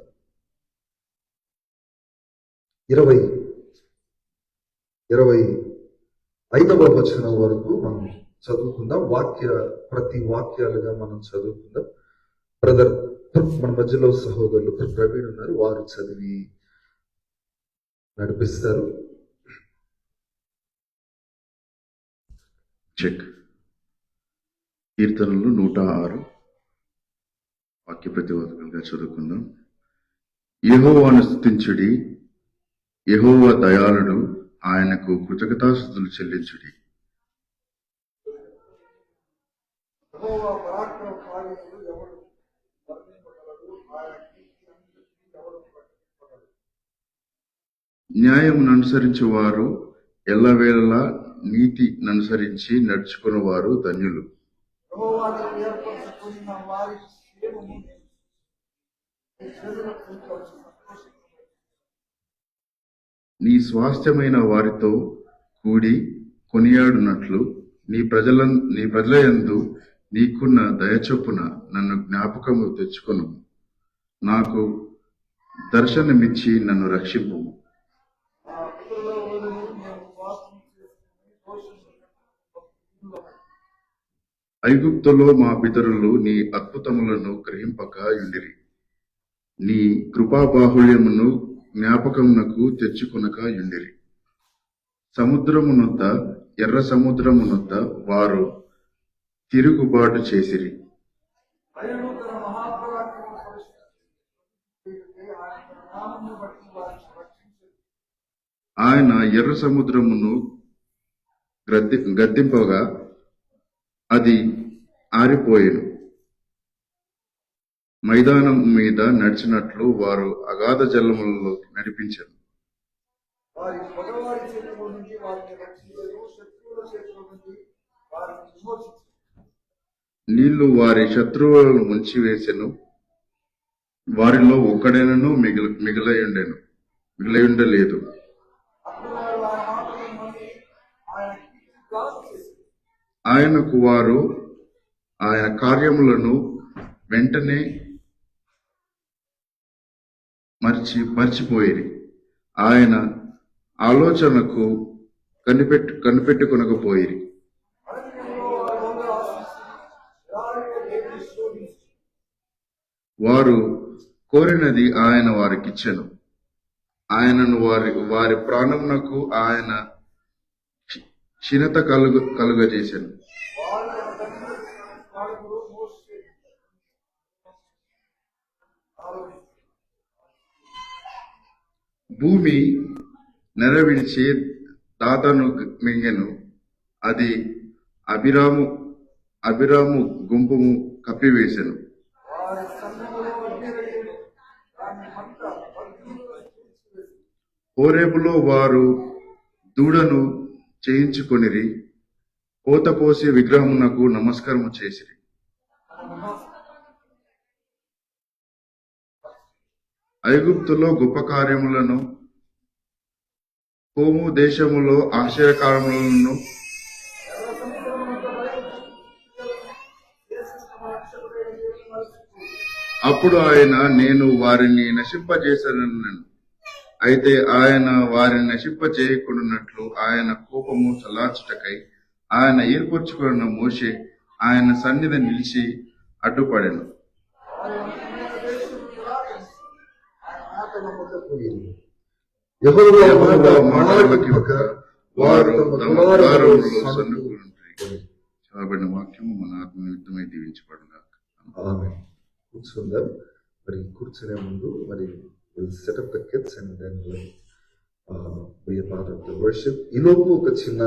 25వ వచనం వరకు మనం చదువుకుందాం. ప్రతి వాక్యాలుగా మనం చదువుకుందాం. బ్రదర్ మన మధ్యలో సహోదరులు ప్రవీణ్ ఉన్నారు, వారు చదివి నడిపిస్తారు. చెక్. కీర్తనలు 106 వాక్య ప్రతివాదకంగా చదువుకుందాం. యెహోవాను స్తుతించుడి, యెహోవా దయాళుడు, ఆయనకు కృతజ్ఞతాస్తుతులు చెల్లించుడి. న్యాయమును అనుసరించు వారు ఎల్లవేళలా నీతి అనుసరించి నడుచుకున్న వారు ధన్యులు. నీ స్వాస్థ్యమైన వారితో కూడి కొనియాడునట్లు నీ ప్రజలయందు నీకున్న దయచొప్పున నన్ను జ్ఞాపకము తెచ్చుకొను. నాకు దర్శనమిచ్చి నన్ను రక్షింపు. ఐగుప్తులో మా పితరులు నీ అద్భుతములను గ్రహింపక యుండిరి. నీ కృపాబాహుళ్యమును జ్ఞాపకమునకు తెచ్చుకొనక యుండిరి. ఎర్ర సముద్రమునొద్ద వారు తిరుగుబాటు చేసిరి. ఆయన ఎర్ర సముద్రమును గద్దింపగా అది ఆరిపోయెను. మైదానం మీద నడిచినట్లు వారు అగాధ జలములలో నడిపించారు. నీళ్లు వారి శత్రువులను ముంచివేసెను. వారిలో ఒక్కడైనను మిగిలయుండలేదు. ఆయనకు వారు ఆయన కార్యములను వెంటనే మర్చిపోయిరి. ఆయన ఆలోచనకు కనిపెట్టుకొనకపోయిరి. వారు కోరినది ఆయన వారికిచ్చెను. ఆయనను వారి ప్రాణమునకు ఆయన క్షీణత కలుగజేసెను. భూమి నెరవిడిచి దాతను మింగెను. అది అభిరాము గుంపుము కప్పివేసెను. హోరేబులో వారు దూడను చేయించుకొనిరి. కోతకోసి విగ్రహమునకు నమస్కారము చేసిరి. ఐగుప్తులో గొప్ప కార్యములను, కోము దేశములో ఆశ్చర్యకార్యములను, అప్పుడు ఆయన నేను వారిని నశింపజేశానన్నాను. అయితే ఆయన వారిని నశింపజేయకుండానట్లు ఆయన కోపము చల్లార్చుటకై ఆయన ఏర్పరచుకున్న మోషే ఆయన సన్నిధి నిలిచి అడ్డుపడెను. వారు తమ గుడారములలో సన్నుకుంటారు. చదవబడిన వాక్యము మన ఆత్మ నిమిత్తమై దీవించబడుగాక. కూర్చుందాం. మరి కూర్చునే ముందు మరి set up the kids and then be a part of the worship. ఈలోపు ఒక చిన్న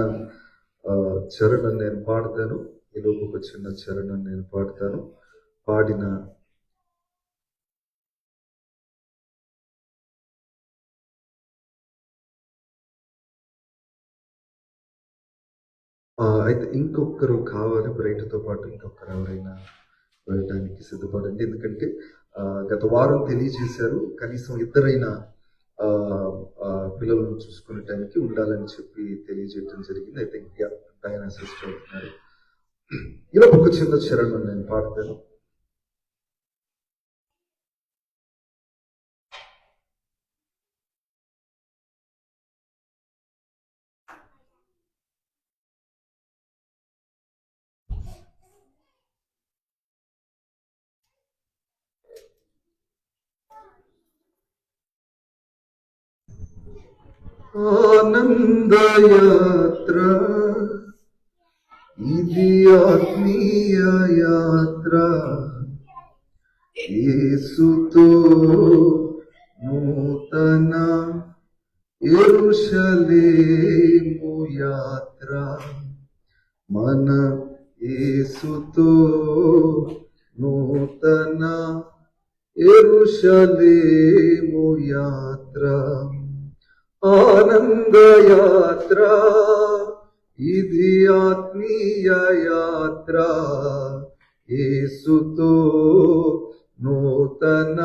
చరణం నేను పాడతాను. పాడిన అయితే ఇంకొకరు కావాలి, బ్రైట్తో పాటు ఇంకొకరు ఎవరైనా వెళ్ళడానికి సిద్ధపడండి. ఎందుకంటే గత వారం తెలియజేశారు, కనీసం ఇద్దరైనా పిల్లలను చూసుకునే టైంకి ఉండాలని చెప్పి తెలియజేయడం జరిగింది. ఐ థింక్ డయానా సిస్టర్ అవుతున్నారు. ఇలా ఒక చిన్న చరణం నేను పాడతాను. ఆనందయాత్ర ఇది ఆత్మీయ యాత్ర, యేసుతో నూతన యెరూషలేము యాత్ర, మన యేసుతో నూతన యెరూషలేము యాత్ర. ఆనందయాత్ర ఇది ఆత్మీయ యాత్ర, యేసుతో నూతన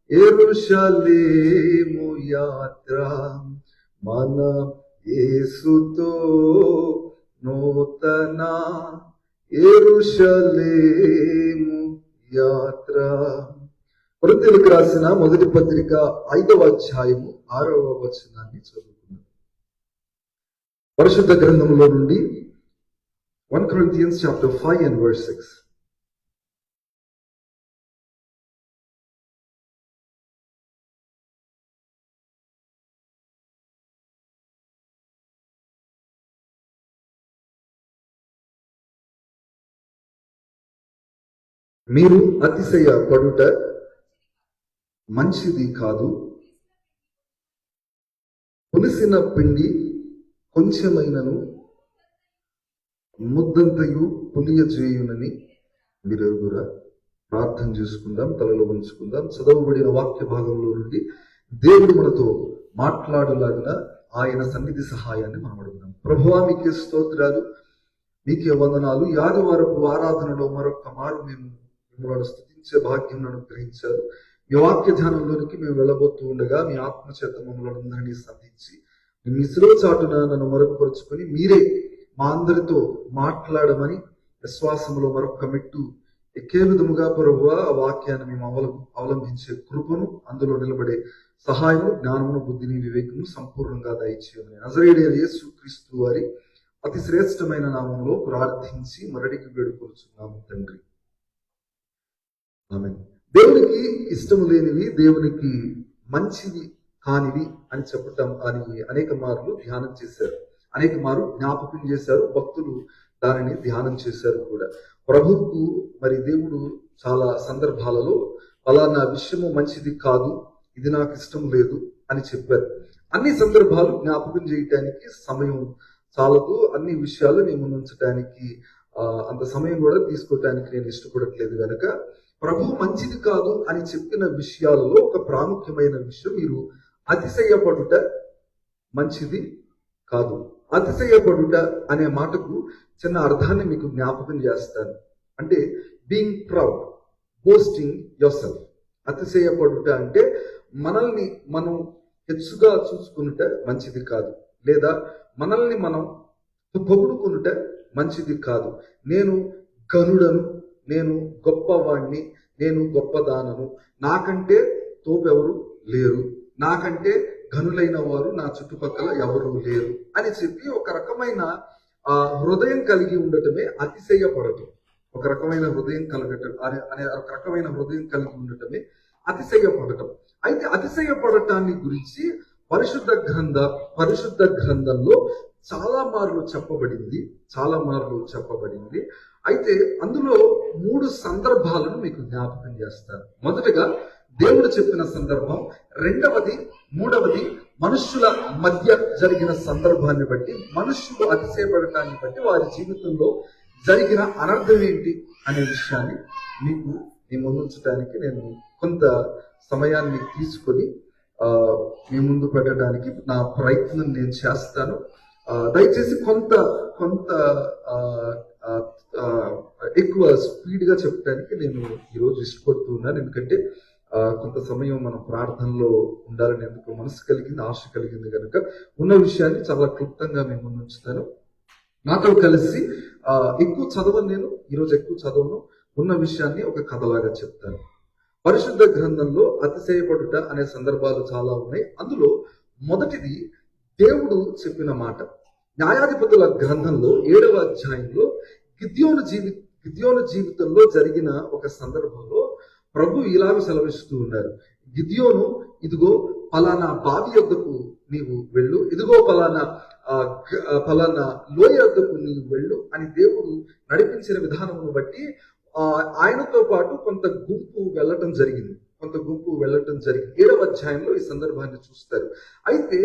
యెరూషలేము యాత్ర, మన యేసుతో నూతన యెరూషలేము యాత్ర. కొరింథీయులకు రాసిన మొదటి పత్రిక 5వ అధ్యాయము 6వ వచనాన్ని చదువుకుందాం. పరిశుద్ధ గ్రంథంలో నుండి 1 Corinthians chapter 5 and verse 6. మీరు అతిశయపడుట మంచిది కాదు, పులిసిన పిండి కొంచెమైనను ముద్దంతయు పులియజేయునని మీరు ఎరుగురా. ప్రార్థన చేసుకుందాం, తలలో ఉంచుకుందాం. చదవబడిన వాక్య భాగంలో నుండి దేవుడు మనతో మాట్లాడులాగిన ఆయన సన్నిధి సహాయాన్ని మనం అడుగుదాం. ప్రభువా, మీకే స్తోత్రాలు, మీకే వందనాలు. ఈ ఆదివారపు ఆరాధనలో మరొక మారు మేము మిమ్మల్ని స్తుతించే భాగ్యం అనుగ్రహించారు. మీ వాక్య ధ్యానంలోనికి మేము వెళ్ళబోతూ ఉండగా మీ ఆత్మచేత మమ్మల్ని అందరినీ సంధించి మీ శిలువ చాటున నన్ను మరొకపరుచుకొని మీరే మా అందరితో మాట్లాడమని విశ్వాసంలో మరొక మెట్టు ఎక్కే విధముగా ప్రభువా ఆ వాక్యాన్ని మేము అవలంబించే కృపను, అందులో నిలబడే సహాయము, జ్ఞానమును, బుద్ధిని, వివేకము సంపూర్ణంగా దయచేయమని నజరేయుడైన యేసు క్రీస్తు వారి అతి శ్రేష్టమైన నామంలో ప్రార్థించి మరడికి వేడుకొలుచున్నాము తండ్రి, ఆమేన్. దేవునికి ఇష్టము లేనివి, దేవునికి మంచివి కానివి అని చెప్పటం అని అనేక మార్లు ధ్యానం చేశారు, అనేక మార్లు జ్ఞాపకం చేశారు. భక్తులు దానిని ధ్యానం చేశారు కూడా. ప్రభువుకు మరి దేవుడు చాలా సందర్భాలలో ఫలానా విషయము మంచిది కాదు, ఇది నాకు ఇష్టం లేదు అని చెప్పారు. అన్ని సందర్భాలు జ్ఞాపకం చేయటానికి సమయం చాలదు. అన్ని విషయాలు నేను ఉంచడానికి అంత సమయం కూడా తీసుకోవటానికి నేను ఇష్టపడట్లేదు కనుక ప్రభు మంచిది కాదు అని చెప్పిన విషయాలలో ఒక ప్రాముఖ్యమైన విషయం, మీరు అతిశయపడుట మంచిది కాదు. అతిశయపడుట అనే మాటకు చిన్న అర్థాన్ని మీకు జ్ఞాపకం చేస్తాను. అంటే being proud, boasting yourself. అతిశయపడుట అంటే మనల్ని మనం హెచ్చుగా చూసుకునుట మంచిది కాదు, లేదా మనల్ని మనం పొగుడుకునుట మంచిది కాదు. నేను గనుడను, నేను గొప్పవాణ్ణి, నేను గొప్పదానను, నాకంటే తోపెవరు లేరు, నాకంటే ఘనులైన వారు నా చుట్టుపక్కల ఎవరు లేరు అని చెప్పి ఒక రకమైన హృదయం కలిగి ఉండటమే అతిశయపడటం. ఒక రకమైన హృదయం కలగటం అనే ఒక రకమైన హృదయం కలిగి ఉండటమే అతిశయపడటం. అయితే అతిశయపడటాన్ని గురించి పరిశుద్ధ గ్రంథంలో చాలా మార్లు చెప్పబడింది. అయితే అందులో 3 సందర్భాలను మీకు జ్ఞాపకం చేస్తాను. మొదటగా దేవుడు చెప్పిన సందర్భం, రెండవది, మూడవది మనుష్యుల మధ్య జరిగిన సందర్భాన్ని బట్టి, మనుష్యులు అతిశయపడటాన్ని బట్టి వారి జీవితంలో జరిగిన అనర్థం ఏంటి అనే విషయాన్ని మీకు మీ ముందుంచడానికి నేను కొంత సమయాన్ని తీసుకొని మీ ముందు పెట్టడానికి నా ప్రయత్నం నేను చేస్తాను. దయచేసి కొంత ఎక్కువ స్పీడ్గా చెప్పడానికి నేను ఈరోజు ఇష్టపడుతూ ఉన్నాను. ఎందుకంటే కొంత సమయం మనం ప్రార్థనలో ఉండాలని ఎందుకు మనసు కలిగింది, ఆశ కలిగింది కనుక ఉన్న విషయాన్ని చాలా క్లుప్తంగా మేము ముందు ఉంచుతాను. నాతో కలిసి ఎక్కువ చదవను, నేను ఈరోజు ఎక్కువ చదవను, ఉన్న విషయాన్ని ఒక కథలాగా చెప్తాను. పరిశుద్ధ గ్రంథంలో అతిశయపడుట అనే సందర్భాలు చాలా ఉన్నాయి. అందులో మొదటిది దేవుడు చెప్పిన మాట. న్యాయాధిపతుల గ్రంథంలో 7వ అధ్యాయంలో గిద్యోను జీవితంలో జరిగిన ఒక సందర్భంలో ప్రభు ఇలాగ సెలవిస్తూ ఉన్నారు. గిద్యోను, ఇదిగో పలానా బావి యొద్దకు నీవు వెళ్ళు, ఇదిగో పలానా లోయ యొద్దకు నీవు వెళ్ళు అని దేవుడు నడిపించిన విధానమును బట్టి ఆయనతో పాటు కొంత గుంపు వెళ్ళటం జరిగింది. 7వ అధ్యాయంలో ఈ సందర్భాన్ని చూస్తారు. అయితే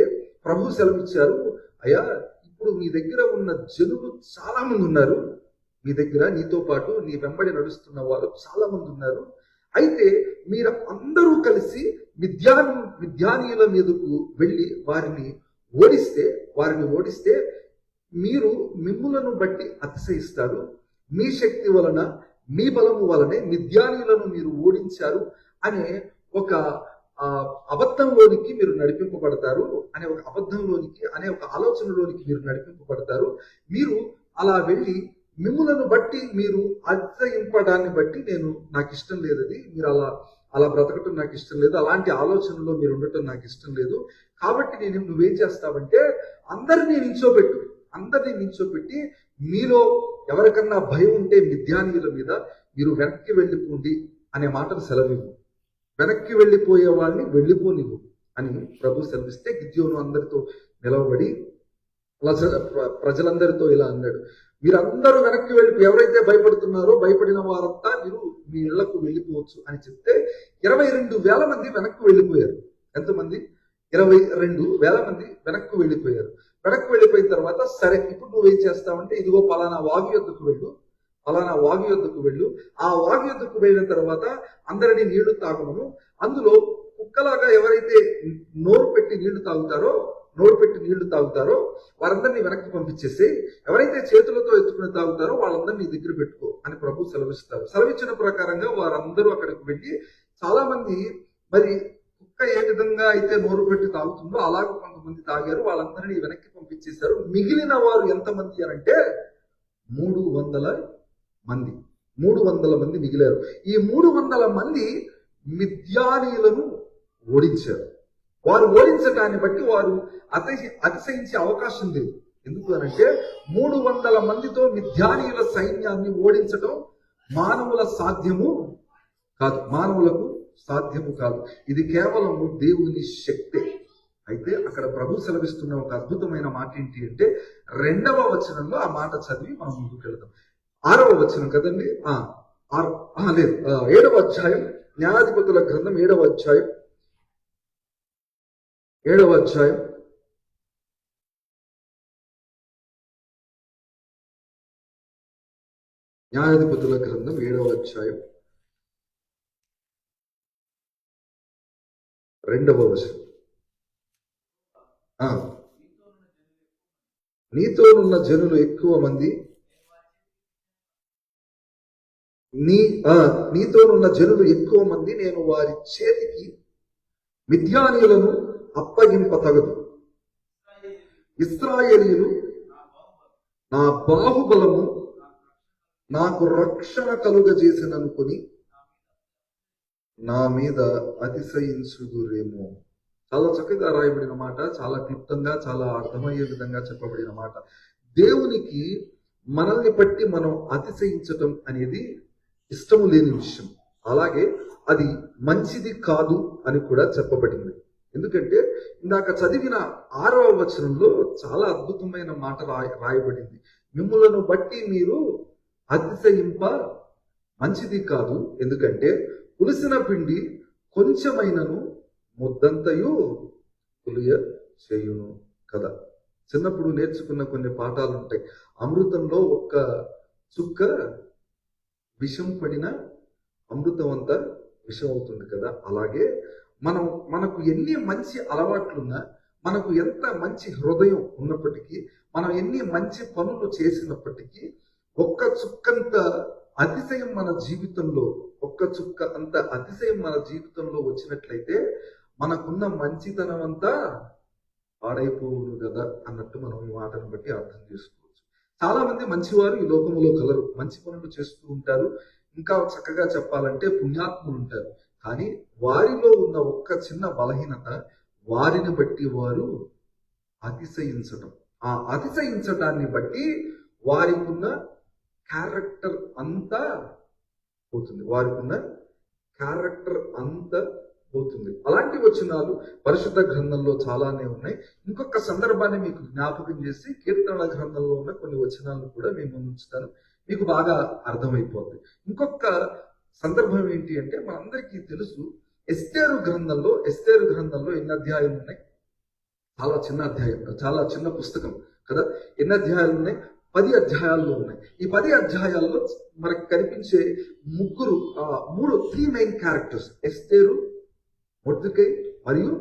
ప్రభు సెలవిచ్చారు, అయ్యా ఇప్పుడు మీ దగ్గర ఉన్న జనులు చాలా మంది ఉన్నారు, మీ దగ్గర నీతో పాటు నీ వెంబడి నడుస్తున్న వారు చాలా మంది ఉన్నారు. అయితే మీరు అందరూ కలిసి మిద్యానీయుల మీదకు వెళ్ళి వారిని ఓడిస్తే మీరు మిమ్ములను బట్టి అతిశయిస్తారు. మీ శక్తి వలన, మీ బలము వలనే మిద్యానీయులను మీరు ఓడించారు అనే ఒక అబద్ధంలోనికి మీరు నడిపింపబడతారు, అనే ఒక ఆలోచనలోనికి మీరు నడిపింపబడతారు. మీరు అలా వెళ్ళి మిమ్ములను బట్టి మీరు అతిశయింపడాన్ని బట్టి నాకు ఇష్టం లేదు. అది మీరు అలా బ్రతకటం నాకు ఇష్టం లేదు, అలాంటి ఆలోచనలో మీరు ఉండటం నాకు ఇష్టం లేదు. కాబట్టి నువ్వేం చేస్తావంటే అందరినీ నించోపెట్టి మీలో ఎవరికన్నా భయం ఉంటే మిద్యానీయుల మీద మీరు వెనక్కి వెళ్ళిపోండి అనే మాటను సెలవివ్వు. వెనక్కి వెళ్ళిపోయే వాళ్ళని వెళ్ళిపోనివ్వు అని ప్రభు సెలవిస్తే గిద్యోను అందరితో నిలవబడి ప్రజలందరితో ఇలా అన్నాడు, మీరందరూ వెనక్కి ఎవరైతే భయపడిన వారంతా మీరు మీ ఇళ్లకు వెళ్ళిపోవచ్చు అని చెప్తే 22,000 మంది వెనక్కి వెళ్ళిపోయారు. ఎంతమంది? 22,000 మంది వెనక్కి వెళ్ళిపోయారు. వెనక్కి వెళ్ళిపోయిన తర్వాత, సరే ఇప్పుడు నువ్వేం చేస్తావంటే, ఇదిగో పలానా వాగు యొద్దకు వెళ్ళు. ఆ వాగు యొద్దకు వెళ్ళిన తర్వాత అందరినీ నీళ్లు తాగమను. అందులో కుక్కలాగా ఎవరైతే నోరు పెట్టి నీళ్లు తాగుతారో వారందరినీ వెనక్కి పంపించేసి, ఎవరైతే చేతులతో ఎత్తుకుని తాగుతారో వాళ్ళందరినీ దగ్గర పెట్టుకో అని ప్రభు సెలవిస్తారు. సెలవిచ్చిన ప్రకారంగా వారందరూ అక్కడికి వెళ్ళి, చాలా మంది మరి కుక్క ఏ విధంగా అయితే నోరు పెట్టి తాగుతుందో అలాగ కొంతమంది తాగారు, వాళ్ళందరినీ వెనక్కి పంపించేశారు. మిగిలిన వారు ఎంతమంది అంటే 300 మంది మిగిలారు. ఈ 300 మంది మిద్యానీయులను ఓడించారు. వారు ఓడించడాన్ని బట్టి వారు అతిశయించే అవకాశం లేదు. ఎందుకు అనంటే 300 మందితో మిద్యానీయుల సైన్యాన్ని ఓడించడం మానవులకు సాధ్యము కాదు. ఇది కేవలము దేవుని శక్తే. అయితే అక్కడ ప్రభు సెలవిస్తున్న ఒక అద్భుతమైన మాట ఏంటి అంటే, 2వ వచనంలో ఆ మాట చదివి మనం ముందుకు వెళ్దాం. 6వ వచనం కదండి, లేదు 7వ అధ్యాయం, న్యాయాధిపతుల గ్రంథం 7వ అధ్యాయం న్యాయాధిపతుల గ్రంథం 7వ అధ్యాయం 2వ వచనం. నీతోనున్న జనులు ఎక్కువ మంది, నేను వారి చేతికి మిద్యానీయులను అప్పగింపతగదు. ఇశ్రాయేలీయులు నా బాహుబలము నాకు రక్షణ కలుగజేసిననుకొని నా మీద అతిశయించుదురేమో. చాలా చక్కగా రాయబడిన మాట, చాలా క్లుప్తంగా, చాలా అర్థమయ్యే విధంగా చెప్పబడిన మాట. దేవునికి మనల్ని బట్టి మనం అతిశయించటం అనేది ఇష్టము లేని విషయం. అలాగే అది మంచిది కాదు అని కూడా చెప్పబడింది. ఎందుకంటే ఇందాక చదివిన 6వ వచనంలో చాలా అద్భుతమైన మాట రాయబడింది. మిమ్ములను బట్టి మీరు అతిశయింప మంచిది కాదు, ఎందుకంటే పులిసిన పిండి కొంచెమైనను ముద్దంతయు పులియ చేయును కదా. చిన్నప్పుడు నేర్చుకున్న కొన్ని పాఠాలు ఉంటాయి. అమృతంలో ఒక్క చుక్క విషం పడిన అమృతం అంతా విషం అవుతుంది కదా. అలాగే మనకు ఎన్ని మంచి అలవాట్లున్నా, మనకు ఎంత మంచి హృదయం ఉన్నప్పటికీ, మనం ఎన్ని మంచి పనులు చేసినప్పటికీ, ఒక్క చుక్కంత అతిశయం మన జీవితంలో వచ్చినట్లయితే మనకున్న మంచితనం అంతా పాడైపోవును కదా అన్నట్టు మనం ఈ మాటను బట్టి అర్థం చేసుకోవచ్చు. చాలా మంది మంచివారు ఈ లోకములో కలరు, మంచి పనులు చేస్తూ ఉంటారు, ఇంకా చక్కగా చెప్పాలంటే పుణ్యాత్ములు ఉంటారు. కానీ వారిలో ఉన్న ఒక్క చిన్న బలహీనత, వారిని బట్టి వారు అతిశయించటం. ఆ అతిశయించటాన్ని బట్టి వారికి ఉన్న క్యారెక్టర్ అంతా పోతుంది, వారికి ఉన్న క్యారెక్టర్ అంతా పోతుంది. అలాంటి వచనాలు పరిశుద్ధ గ్రంథంలో చాలానే ఉన్నాయి. ఇంకొక సందర్భాన్ని మీకు జ్ఞాపకం చేసి కీర్తనల గ్రంథంలో ఉన్న కొన్ని వచనాలను కూడా మేము ఉంచుతాను, మీకు బాగా అర్థమైపోతుంది. ఇంకొక సందర్భం ఏంటి అంటే, మనందరికీ తెలుసు ఎస్తేరు గ్రంథంలో ఎన్ని అధ్యాయాలు ఉన్నాయి? చాలా చిన్న అధ్యాయం, చాలా చిన్న పుస్తకం కదా. ఎన్ని అధ్యాయాలు ఉన్నాయి? 10 అధ్యాయాల్లో ఉన్నాయి. ఈ 10 అధ్యాయాల్లో మనకు కనిపించే three main characters, Esther, Mordecai మరియు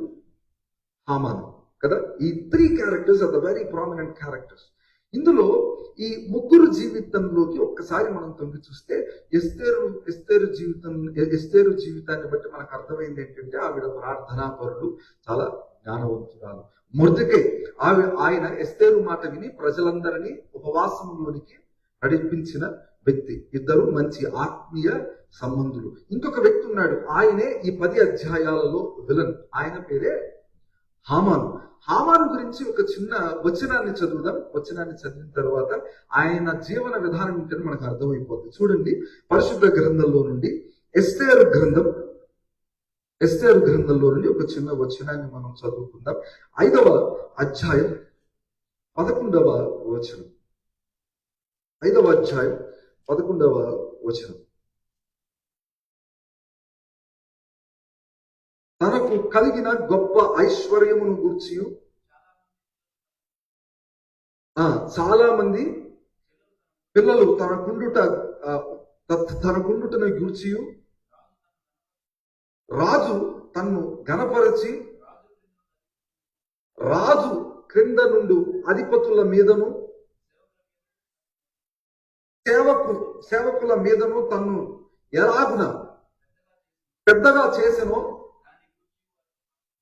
హామాను కదా. ఈ 3 characters are the very prominent characters. ఇందులో ఈ ముగ్గురు జీవితంలోకి ఒక్కసారి మనం తొంగి చూస్తే ఎస్తేరు జీవితాన్ని బట్టి మనకు అర్థమైంది ఏంటంటే, ఆవిడ ప్రార్థనాపరుడు, చాలా జ్ఞానవంతురాలు. మొర్దెకై ఆయన ఎస్తేరు మాట విని ప్రజలందరినీ ఉపవాసంలోనికి నడిపించిన వ్యక్తి. ఇద్దరు మంచి ఆత్మీయ సంబంధులు. ఇంకొక వ్యక్తి ఉన్నాడు, ఆయనే ఈ 10 అధ్యాయాలలో విలన్, ఆయన పేరే హామాను గురించి ఒక చిన్న వచనాన్ని చదువుదాం. వచనాన్ని చదివిన తర్వాత ఆయన జీవన విధానం ఏంటని మనకు అర్థమైపోతుంది. చూడండి, పరిశుద్ధ గ్రంథంలో నుండి ఎస్తేరు గ్రంథంలో నుండి ఒక చిన్న వచనాన్ని మనం చదువుకుందాం. 5వ అధ్యాయం 11వ వచనం. 5వ అధ్యాయం 11వ వచనం. తనకు కలిగిన గొప్ప ఐశ్వర్యమును గూర్చి చాలా మంది పిల్లలు తనకుండుటను గూర్చి రాజు తన్ను గణపరచి, రాజు క్రింద నుండి అధిపతుల మీదను సేవకుల మీదను తన్ను ఎలాగున పెద్దగా చేసెనో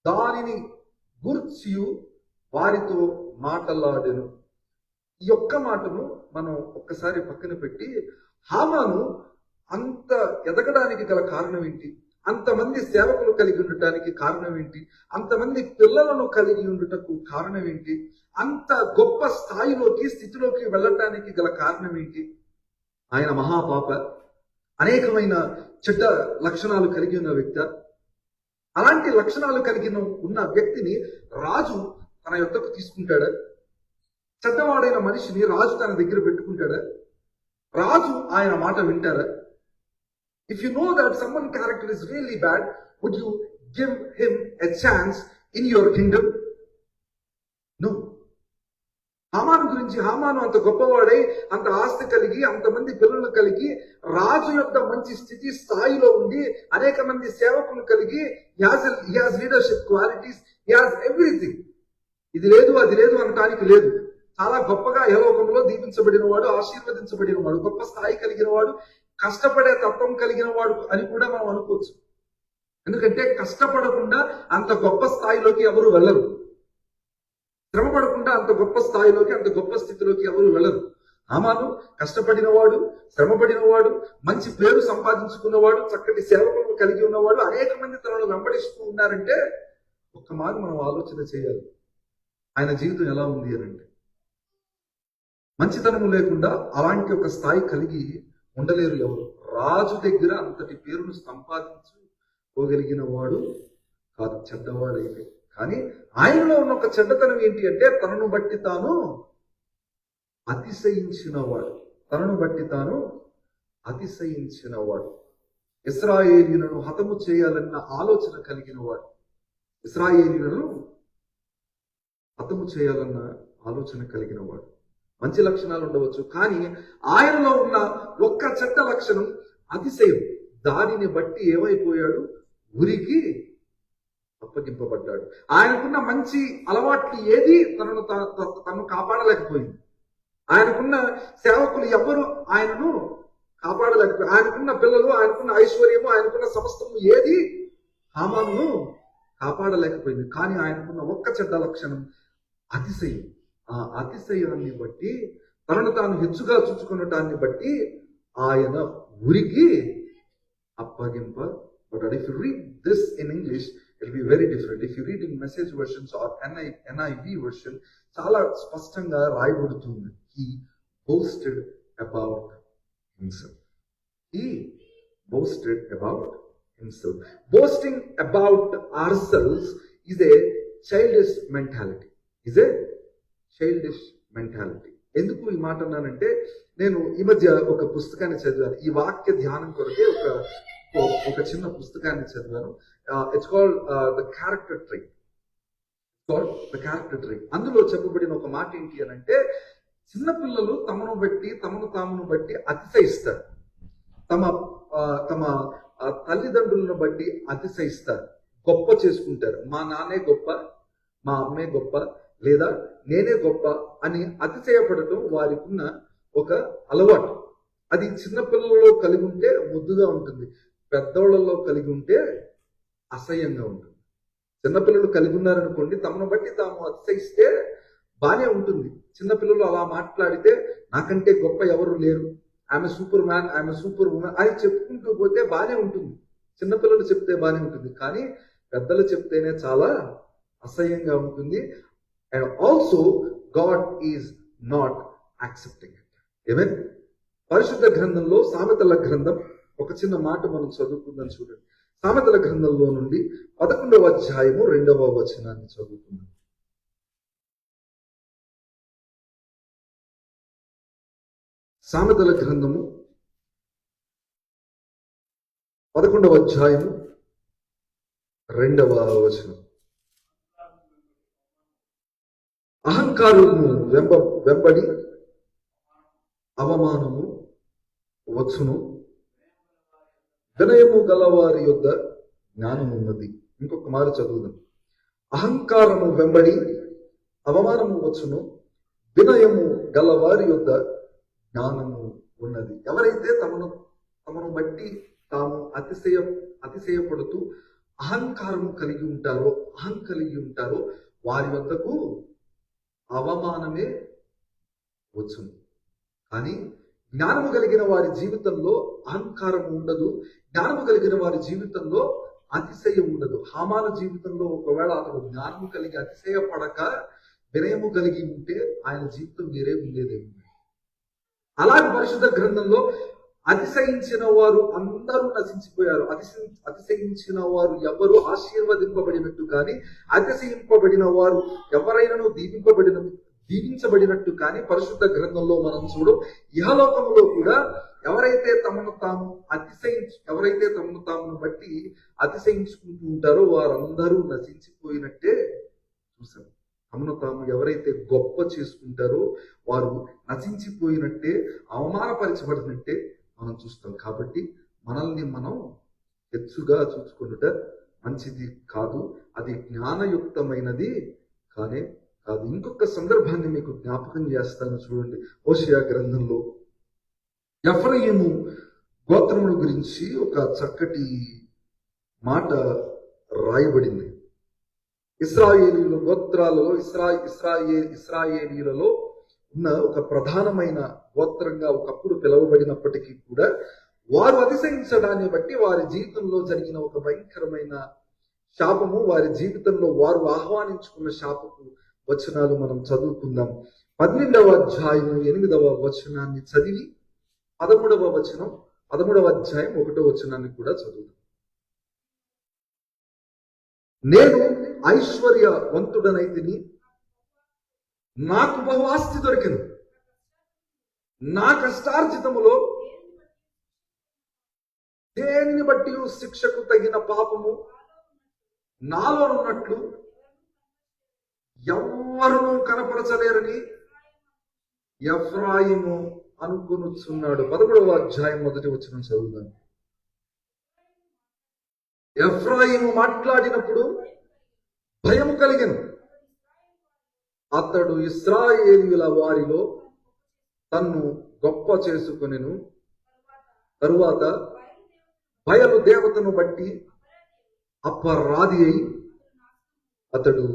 దానిని గూర్చి వారితో మాట్లాడెను. ఈ ఒక్క మాటను మనం ఒక్కసారి పక్కన పెట్టి, హామాను అంత ఎదగడానికి గల కారణం ఏంటి? అంతమంది సేవకులు కలిగి ఉండటానికి కారణం ఏంటి? అంతమంది పిల్లలను కలిగి ఉండుటకు కారణం ఏంటి? అంత గొప్ప స్థితిలోకి వెళ్ళటానికి గల కారణం ఏంటి? ఆయన మహాపాప, అనేకమైన చెడ్డ లక్షణాలు కలిగి ఉన్న వ్యక్తి. అలాంటి లక్షణాలు కలిగిన ఉన్న వ్యక్తిని రాజు తన యొద్దకు తీసుకుంటాడా? చెడ్డవాడైన మనిషిని రాజు తన దగ్గర పెట్టుకుంటాడా? రాజు ఆయన మాట వింటారా? If you know that someone's character is really bad, would you give him a chance in your kingdom? No. హామాను అంత గొప్పవాడై, అంత ఆస్తి కలిగి, అంతమంది పిల్లలు కలిగి, రాజు యొక్క మంచి స్థాయిలో ఉండి, అనేక మంది సేవకులు కలిగి, he has leadership qualities, he has everything. ఇది లేదు అది లేదు అనటానికి లేదు. చాలా గొప్పగా యెహోవాలో దీవించబడిన వాడు, ఆశీర్వదించబడిన వాడు, గొప్ప స్థాయి కలిగిన వాడు, కష్టపడే తత్వం కలిగిన వాడు అని కూడా మనం అనుకోవచ్చు. ఎందుకంటే కష్టపడకుండా అంత గొప్ప స్థాయిలోకి ఎవరు వెళ్ళరు, శ్రమ పడకుండా అంత గొప్ప స్థాయిలోకి, అంత గొప్ప స్థితిలోకి ఎవరు వెళ్ళరు. హామాను కష్టపడినవాడు, శ్రమపడినవాడు, మంచి పేరు సంపాదించుకున్నవాడు, చక్కటి సేవకులను కలిగి ఉన్నవాడు, అనేక మంది తనను వెంబడిస్తూ ఉన్నారంటే ఒక్క మారు మనం ఆలోచన చేయాలి, ఆయన జీవితం ఎలా ఉంది అని అంటే. మంచితనము లేకుండా అలాంటి ఒక స్థాయి కలిగి ఉండలేరు ఎవరు. రాజు దగ్గర అంతటి పేరును సంపాదించుకోగలిగిన వాడు కాదు, చెడ్డవాడైతే. కానీ ఆయనలో ఉన్న ఒక చెడ్డతనం ఏంటి అంటే, తనను బట్టి తాను అతిశయించినవాడు. ఇశ్రాయేలీయులను హతము చేయాలన్న ఆలోచన కలిగిన వాడు. మంచి లక్షణాలు ఉండవచ్చు, కానీ ఆయనలో ఉన్న ఒక్క చెడ్డ లక్షణం అతిశయం. దానిని బట్టి ఏమైపోయాడు? ఉరికి అప్పగింపబడ్డాడు. ఆయనకున్న మంచి అలవాట్లు ఏది తను కాపాడలేకపోయింది. ఆయనకున్న సేవకులు ఎవరు ఆయనను కాపాడలేకపోయారు. ఆయనకున్న పిల్లలు, ఆయనకున్న ఐశ్వర్యము, ఆయనకున్న సమస్తము ఏది హామాను కాపాడలేకపోయింది. కానీ ఆయనకున్న ఒక్క చెడ్డ లక్షణం అతిశయం. ఆ అతిశయాన్ని బట్టి తనను తాను హెచ్చుగా చూచుకునటాన్ని బట్టి ఆయన ఉరికి అప్పగింపబడ్డాడు. If you read this in English, it will be very different. If you read in message versions or NIV version, చాలా స్పష్టంగా రాయబడుతుంది. He boasted about himself. He boasted about himself. Boasting about ourselves is a childish mentality. Is a childish mentality. ఎందుకు ఈ మాట అన్నానంటే, నేను ఈ మధ్య ఒక పుస్తకాన్ని చదివాను. ఈ వాక్య ధ్యానం కొరకే ఒక చిన్న పుస్తకాన్ని చదివాను. It's called the character trait. అందులో చెప్పబడిన ఒక మాట ఏంటి అని అంటే, చిన్నపిల్లలు తమను తామును బట్టి అతిశయిస్తారు. తమ తల్లిదండ్రులను బట్టి అతిశయిస్తారు, గొప్ప చేసుకుంటారు. మా నాన్నే గొప్ప, మా అమ్మే గొప్ప, లేదా నేనే గొప్ప అని అతిశయపడటం వారికి ఉన్న ఒక అలవాటు. అది చిన్నపిల్లలలో కలిగి ఉంటే ముద్దుగా ఉంటుంది, పెద్దోళ్లలో కలిగి ఉంటే అసహ్యంగా ఉంటుంది. చిన్నపిల్లలు కలిగి ఉన్నారనుకోండి, తమను బట్టి తాము అతిశయిస్తే బానే ఉంటుంది. చిన్నపిల్లలు అలా మాట్లాడితే నాకంటే గొప్ప ఎవరు లేరు, ఆమె సూపర్ మ్యాన్, ఆమె సూపర్ ఉమెన్ అని చెప్పుకుంటూ పోతే బానే ఉంటుంది. చిన్నపిల్లలు చెప్తే బానే ఉంటుంది, కానీ పెద్దలు చెప్తేనే చాలా అసహ్యంగా ఉంటుంది. And also God is not accepting it. Amen. పరిశుద్ధ గ్రంథంలో సామెతల గ్రంథం ఒక చిన్న మాట మనం చదువుకుందాం. చూడండి, సామెతల గ్రంథంలో నుండి 11వ అధ్యాయము 2వ వచనాన్ని చదువుకుందాం. సామెతల గ్రంథము 11వ అధ్యాయము 2వ వచనం. అహంకారము వెంబడి అవమానము వచ్చును, వినయము గలవారి యొద్ద జ్ఞానం ఉన్నది. ఇంకొక మారు చదువుదాం. అహంకారము వెంబడి అవమానము వచ్చును, వినయము గలవారి యొద్ద జ్ఞానము ఉన్నది. ఎవరైతే తమను బట్టి తాము అతిశయపడుతూ అహంకారము కలిగి ఉంటారో వారి వద్దకు అవమానమే వచ్చును. కానీ జ్ఞానము కలిగిన వారి జీవితంలో అహంకారం ఉండదు, జ్ఞానము కలిగిన వారి జీవితంలో అతిశయం ఉండదు. హామాను జీవితంలో ఒకవేళ అతడు జ్ఞానము కలిగి అతిశయపడక వినయము కలిగి ఉంటే ఆయన జీవితం వేరే ఉండేదేమో. అలాగే పరిశుద్ధ గ్రంథంలో అతిశయించిన వారు అందరూ నశించిపోయారు. అతిశయించిన వారు ఎవరు ఆశీర్వదింపబడినట్టు కానీ, అతిశయింపబడిన వారు ఎవరైనాను దీవించబడినట్టు కానీ పరిశుద్ధ గ్రంథంలో మనం చూడం. ఇహలోకములో కూడా ఎవరైతే తమను తామును బట్టి అతిశయించుకుంటూ ఉంటారో వారందరూ నశించిపోయినట్టే చూసాం. తమను తాము ఎవరైతే గొప్ప చేసుకుంటారో వారు నశించిపోయినట్టే, అవమానపరచబడినట్టే మనం చూస్తాం. కాబట్టి మనల్ని మనం హెచ్చుగా చూసుకొనుట మంచిది కాదు, అది జ్ఞానయుక్తమైనది కానే కాదు. ఇంకొక సందర్భాన్ని మీకు జ్ఞాపకం చేస్తాను. చూడండి, హోషేయ గ్రంథంలో ఎఫ్రాయిము గోత్రముల గురించి ఒక చక్కటి మాట రాయబడింది. ఇశ్రాయేలీల గోత్రాలలో ఇశ్రాయేలీలలో ఉన్న ఒక ప్రధానమైన గోత్రంగా ఒకప్పుడు పిలువబడినప్పటికీ కూడా వారు అతిశయించడాన్ని బట్టి వారి జీవితంలో జరిగిన ఒక భయంకరమైన శాపము, వారి జీవితంలో వారు ఆహ్వానించుకున్న శాపపు వచనాలు మనం చదువుకుందాం. 12వ అధ్యాయం 8వ వచనాన్ని చదివి 13వ అధ్యాయం 1వ వచనాన్ని కూడా చదువుదాం. నేను ఐశ్వర్యవంతుడనైతిని, నాకు బహు ఆస్తి దొరికెను, నా కష్టార్జితములో దేనిని బట్టి శిక్షకు తగిన పాపము నాలో ఉన్నట్లు ఎవ్వరూ కనపరచలేరని ఎఫ్రాయిము అనుకొనుచున్నాడు. 11వ అధ్యాయం 1వ వచనం చదువుదాం. ఎఫ్రాయిము మాట్లాడినప్పుడు భయము కలిగెను, అతడు ఇశ్రాయేలీయుల వారిలో తన్ను గొప్ప చేసుకొనెను. తరువాత బయలు దేవతను బట్టి అపరాధి అయి అతడు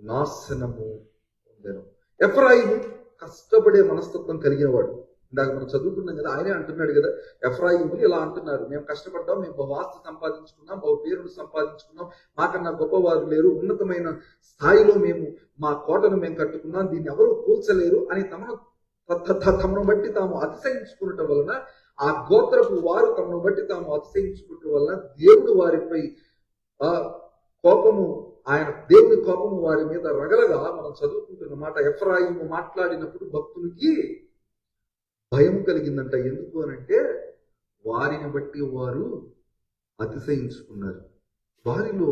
నాశనము పొందెను. ఎఫ్రాయిము కష్టపడే మనస్తత్వం కలిగిన వాడు. ఇందాక మనం చదువుకున్నాం కదా, ఆయనే అంటున్నాడు కదా, ఎఫ్రాయిములు ఇలా అంటున్నారు, మేము కష్టపడ్డాం, మేము బహు ఆస్తి సంపాదించుకున్నాం, బహు పేరును సంపాదించుకున్నాం, మాకన్నా గొప్పవారు లేరు, ఉన్నతమైన స్థాయిలో మేము మా కోటను మేము కట్టుకున్నాం, దీన్ని ఎవరు కూల్చలేరు అని తమను బట్టి తాము అతిశయించుకున్నటం వలన, ఆ గోత్రపు వారు తమను బట్టి తాము అతిశయించుకోవటం వలన దేవుడు వారిపై కోపము, ఆయన దేవుని కోపము వారి మీద రగలగా మనం చదువుకుంటున్న మాట. ఎఫ్రాయిము మాట్లాడినప్పుడు భక్తునికి భయం కలిగిందంట. ఎందుకు అనంటే వారిని బట్టి వారు అతిశయించుకున్నారు. వారిలో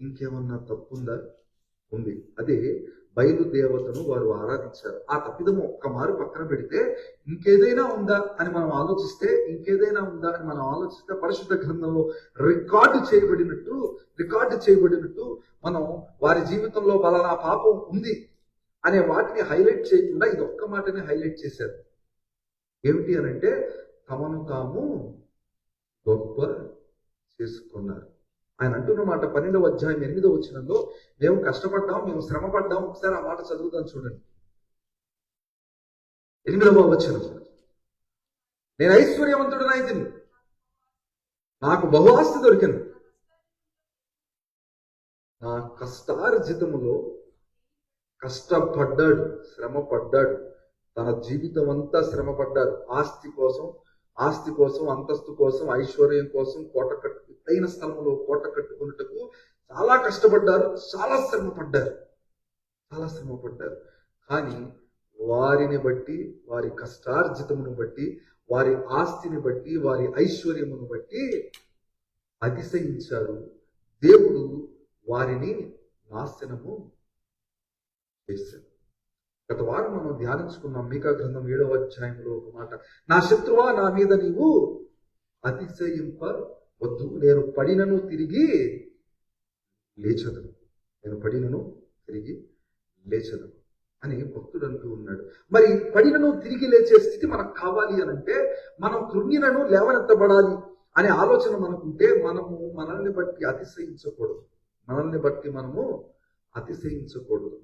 ఇంకేమన్నా తప్పుందా? ఉంది. అదే బయలుదేవతను వారు ఆరాధించారు. ఆ తప్పిదము ఒక్క మారు పక్కన పెడితే ఇంకేదైనా ఉందా అని మనం ఆలోచిస్తే, పరిశుద్ధ గ్రంథంలో రికార్డు చేయబడినట్టు మనం వారి జీవితంలో పలానా పాపం ఉంది అనే వాటిని హైలైట్ చేయకుండా ఇది ఒక్క మాటని హైలైట్ చేశారు. ఏమిటి అనంటే తమను తాము గొప్ప చేసుకున్నారు. ఆయన అంటున్న మాట 12వ అధ్యాయం 8వ వచనంలో, మేము కష్టపడ్డాం, మేము శ్రమ పడ్డాం. ఒకసారి ఆ మాట చదువుతాను చూడండి. 8వ వచనం, నేను ఐశ్వర్యవంతుడనైతిని, నాకు బహు ఆస్తి దొరికింది, నా కష్టార్జితములో కష్టపడ్డాడు, శ్రమ పడ్డాడు, తన జీవితం అంతా శ్రమ పడ్డారు. ఆస్తి కోసం, అంతస్తు కోసం, ఐశ్వర్యం కోసం, ఎత్తైన స్థలంలో కోట కట్టుకున్నట్టుకు చాలా కష్టపడ్డారు, చాలా శ్రమ పడ్డారు. కానీ వారిని బట్టి, వారి కష్టార్జితమును బట్టి, వారి ఆస్తిని బట్టి, వారి ఐశ్వర్యమును బట్టి అతిశయించారు. దేవుడు వారిని నాశనము చేశారు. గత వారం మనం ధ్యానించుకున్నాం మీకా గ్రంథం 7వ అధ్యాయంలో ఒక మాట, నా శత్రువా నా మీద నీవు అతిశయింపవద్దు, నేను పడినను తిరిగి లేచదను అని భక్తుడు అంటూ ఉన్నాడు. మరి పడినను తిరిగి లేచే స్థితి మనకు కావాలి అనంటే, మనం కృంగినను లేవనెత్తబడాలి అనే ఆలోచన మనకుంటే, మనల్ని బట్టి అతిశయించకూడదు.